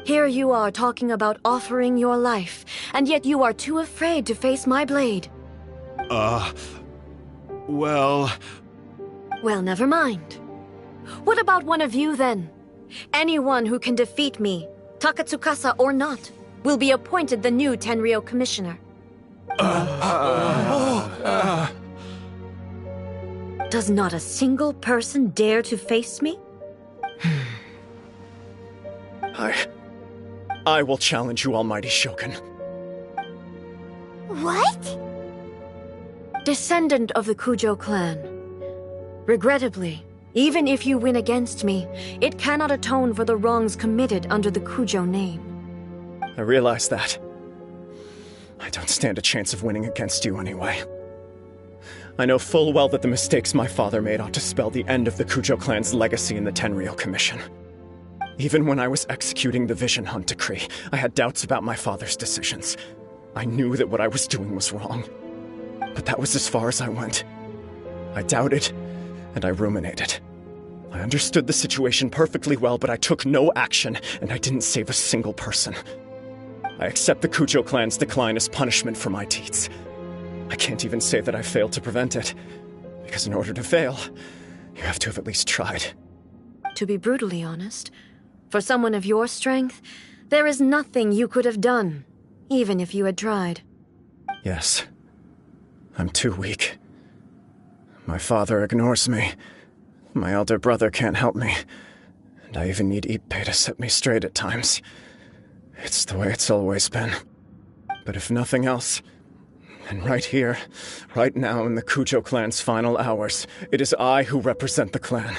Here you are talking about offering your life, and yet you are too afraid to face my blade. Well... Well, never mind. What about one of you, then? Anyone who can defeat me, Takatsukasa or not, will be appointed the new Tenryou Commissioner. Does not a single person dare to face me? I will challenge you, Almighty Shogun. What? Descendant of the Kujo clan. Regrettably, even if you win against me, it cannot atone for the wrongs committed under the Kujo name. I realize that. I don't stand a chance of winning against you anyway. I know full well that the mistakes my father made ought to spell the end of the Kujo clan's legacy in the Tenryou Commission. Even when I was executing the Vision Hunt decree, I had doubts about my father's decisions. I knew that what I was doing was wrong. But that was as far as I went. I doubted, and I ruminated. I understood the situation perfectly well, but I took no action, and I didn't save a single person. I accept the Kujo clan's decline as punishment for my deeds. I can't even say that I failed to prevent it, because in order to fail, you have to have at least tried. To be brutally honest, for someone of your strength, there is nothing you could have done, even if you had tried. Yes. I'm too weak. My father ignores me. My elder brother can't help me. And I even need Ippei to set me straight at times. It's the way it's always been. But if nothing else, and right here, right now in the Kujo clan's final hours, it is I who represent the clan,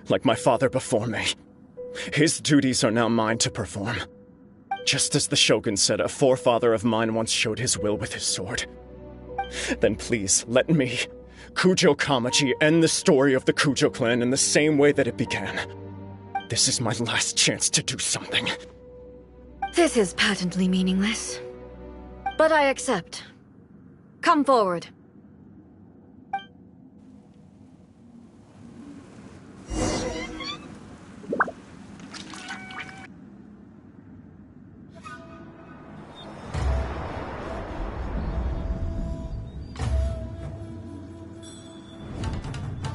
like my father before me. His duties are now mine to perform. Just as the Shogun said, a forefather of mine once showed his will with his sword. Then please, let me, Kujo Kamaji, end the story of the Kujo clan in the same way that it began. This is my last chance to do something. This is patently meaningless. But I accept. Come forward.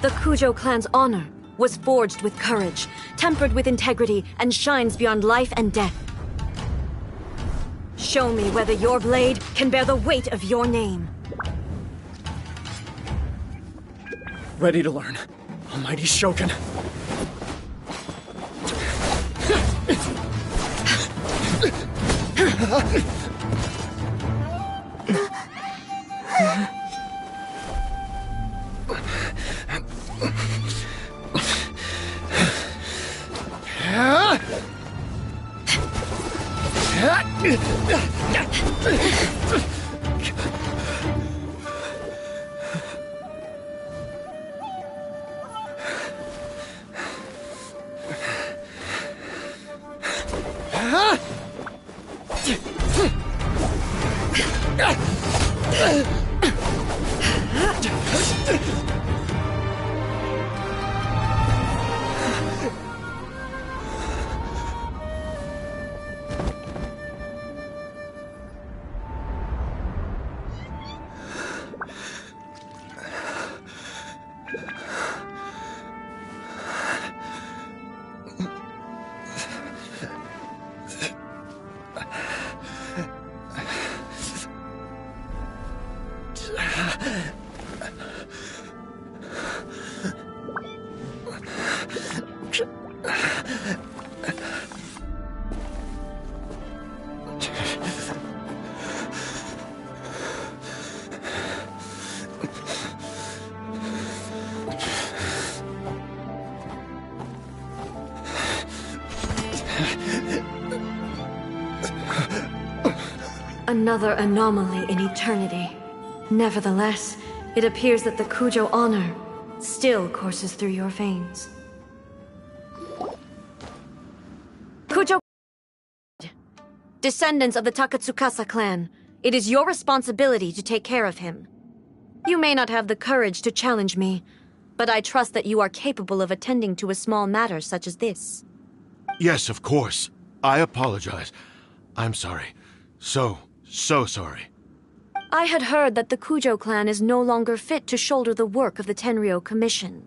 The Kujo clan's honor was forged with courage, tempered with integrity, and shines beyond life and death. Show me whether your blade can bear the weight of your name. Ready to learn, Almighty Shogun. Another anomaly in eternity. Nevertheless, it appears that the Kujo honor still courses through your veins. Kujo, descendants of the Takatsukasa clan, it is your responsibility to take care of him. You may not have the courage to challenge me, but I trust that you are capable of attending to a small matter such as this. Yes, of course. I apologize. I'm sorry. So sorry. I had heard that the Kujo clan is no longer fit to shoulder the work of the Tenryou Commission.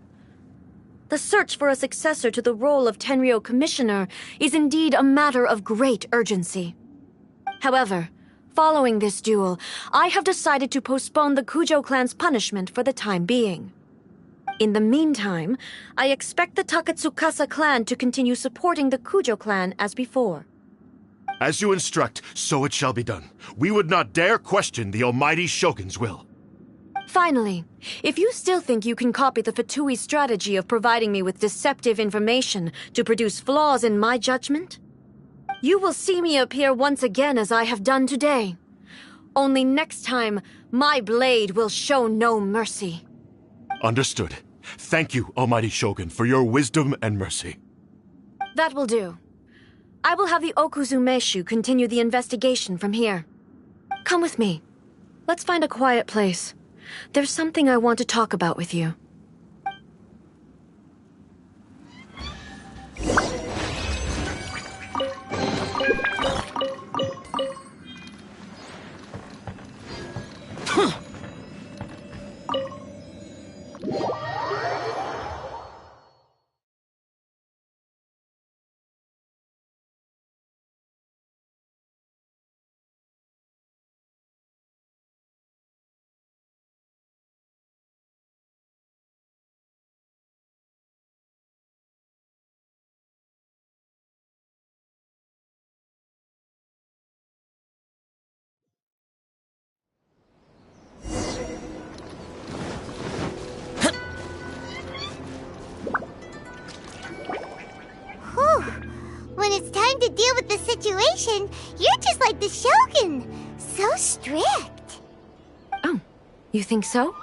The search for a successor to the role of Tenryou Commissioner is indeed a matter of great urgency. However, following this duel, I have decided to postpone the Kujo clan's punishment for the time being. In the meantime, I expect the Takatsukasa clan to continue supporting the Kujo clan as before. As you instruct, so it shall be done. We would not dare question the almighty Shogun's will. Finally, if you still think you can copy the Fatui strategy of providing me with deceptive information to produce flaws in my judgment, you will see me appear once again as I have done today. Only next time, my blade will show no mercy. Understood. Thank you, almighty Shogun, for your wisdom and mercy. That will do. I will have the Okuzumeshu continue the investigation from here. Come with me. Let's find a quiet place. There's something I want to talk about with you. When it's time to deal with the situation, you're just like the Shogun. So strict. Oh, you think so?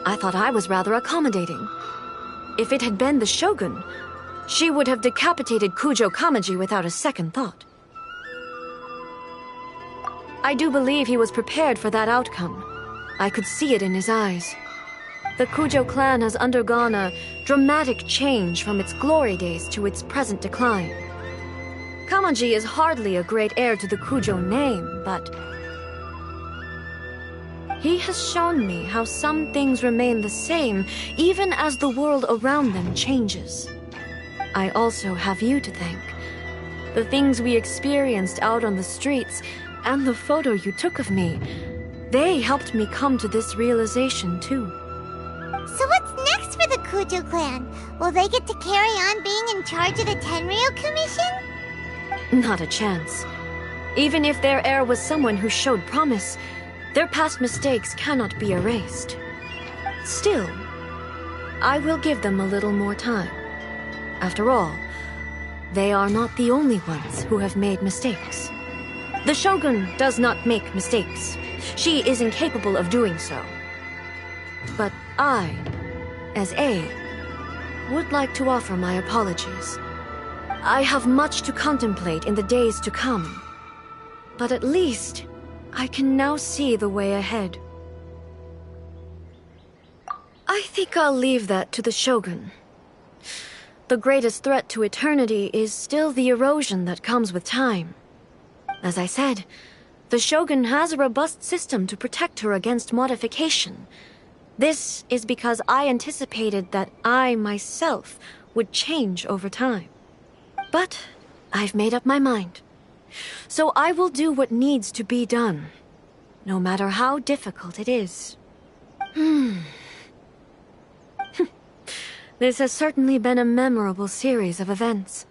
I thought I was rather accommodating. If it had been the Shogun, she would have decapitated Kujo Kamaji without a second thought. I do believe he was prepared for that outcome. I could see it in his eyes. The Kujo clan has undergone a dramatic change from its glory days to its present decline. Kamaji is hardly a great heir to the Kujo name, but he has shown me how some things remain the same even as the world around them changes. I also have you to thank. The things we experienced out on the streets and the photo you took of me, they helped me come to this realization too. So what's next for the Kujo clan? Will they get to carry on being in charge of the Tenryou Commission? Not a chance. Even if their heir was someone who showed promise, their past mistakes cannot be erased. Still, I will give them a little more time. After all, they are not the only ones who have made mistakes. The Shogun does not make mistakes. She is incapable of doing so. But I, as A, would like to offer my apologies. I have much to contemplate in the days to come, but at least I can now see the way ahead. I think I'll leave that to the Shogun. The greatest threat to eternity is still the erosion that comes with time. As I said, the Shogun has a robust system to protect her against modification. This is because I anticipated that I myself would change over time. But I've made up my mind. So I will do what needs to be done, no matter how difficult it is. This has certainly been a memorable series of events.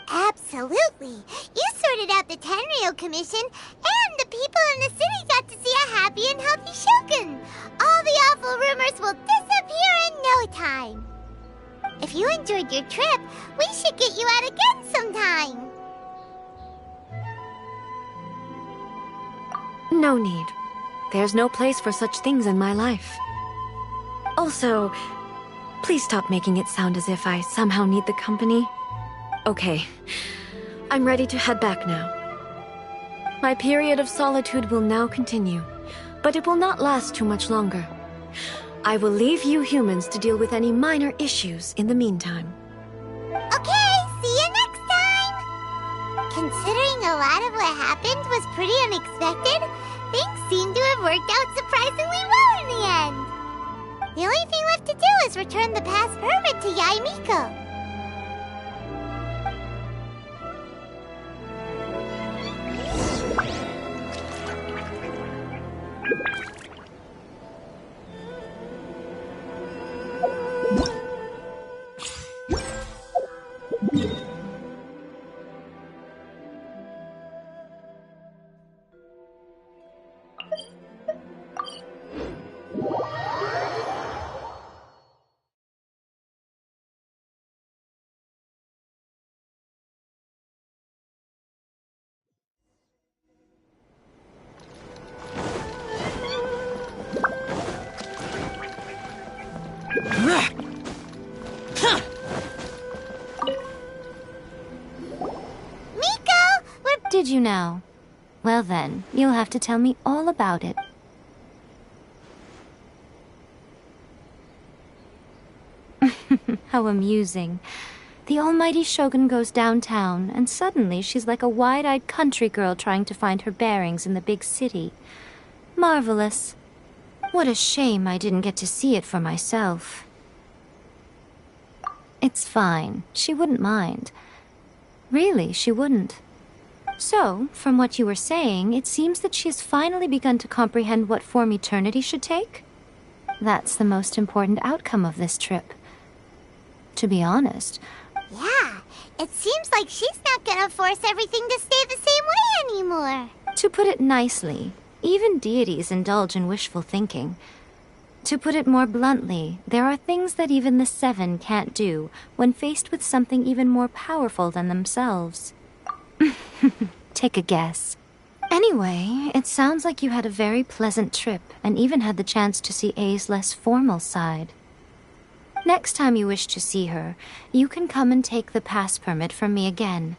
Absolutely. You sorted out the Tenryou Commission, and the people in the city got to see a happy and healthy Shogun. All the awful rumors will disappear in no time. If you enjoyed your trip, we should get you out again sometime. No need. There's no place for such things in my life. Also, please stop making it sound as if I somehow need the company. Okay, I'm ready to head back now. My period of solitude will now continue, but it will not last too much longer. I will leave you humans to deal with any minor issues in the meantime. Okay, see you next time! was pretty unexpected, things seem to have worked out surprisingly well in the end. The only thing left to do is return the past permit to Yaimiko. Did you now? Well then, you'll have to tell me all about it. How amusing. The almighty Shogun goes downtown, and suddenly she's like a wide-eyed country girl trying to find her bearings in the big city. Marvelous. What a shame I didn't get to see it for myself. It's fine. She wouldn't mind. Really, she wouldn't. So, from what you were saying, it seems that she has finally begun to comprehend what form eternity should take? That's the most important outcome of this trip. To be honest. Yeah, it seems like she's not gonna force everything to stay the same way anymore. To put it nicely, even deities indulge in wishful thinking. To put it more bluntly, there are things that even the Seven can't do when faced with something even more powerful than themselves. Take a guess. Anyway, it sounds like you had a very pleasant trip and even had the chance to see A's less formal side. Next time you wish to see her, you can come and take the pass permit from me again.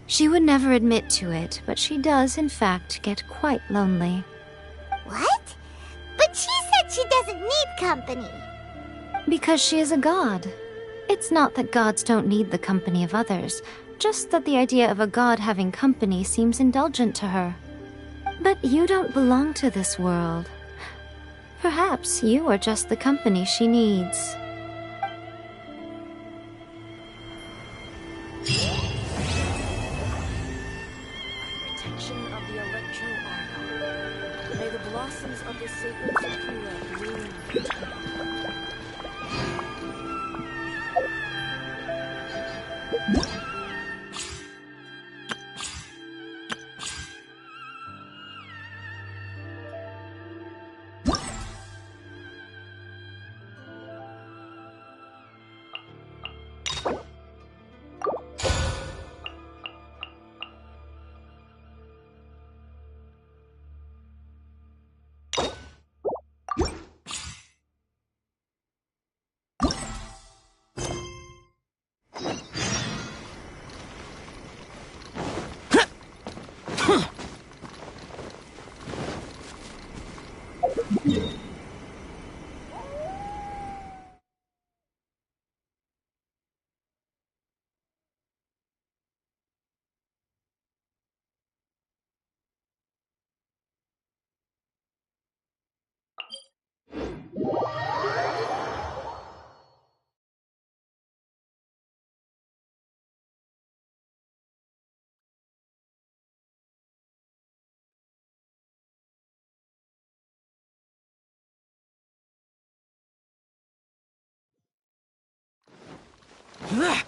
She would never admit to it, but she does, in fact, get quite lonely. What? But she said she doesn't need company. Because she is a god. It's not that gods don't need the company of others, just that the idea of a god having company seems indulgent to her. But you don't belong to this world. Perhaps you are just the company she needs. Protection of the Electro Armor. May the blossoms of the sacred Sakura bloom eternally. Ugh!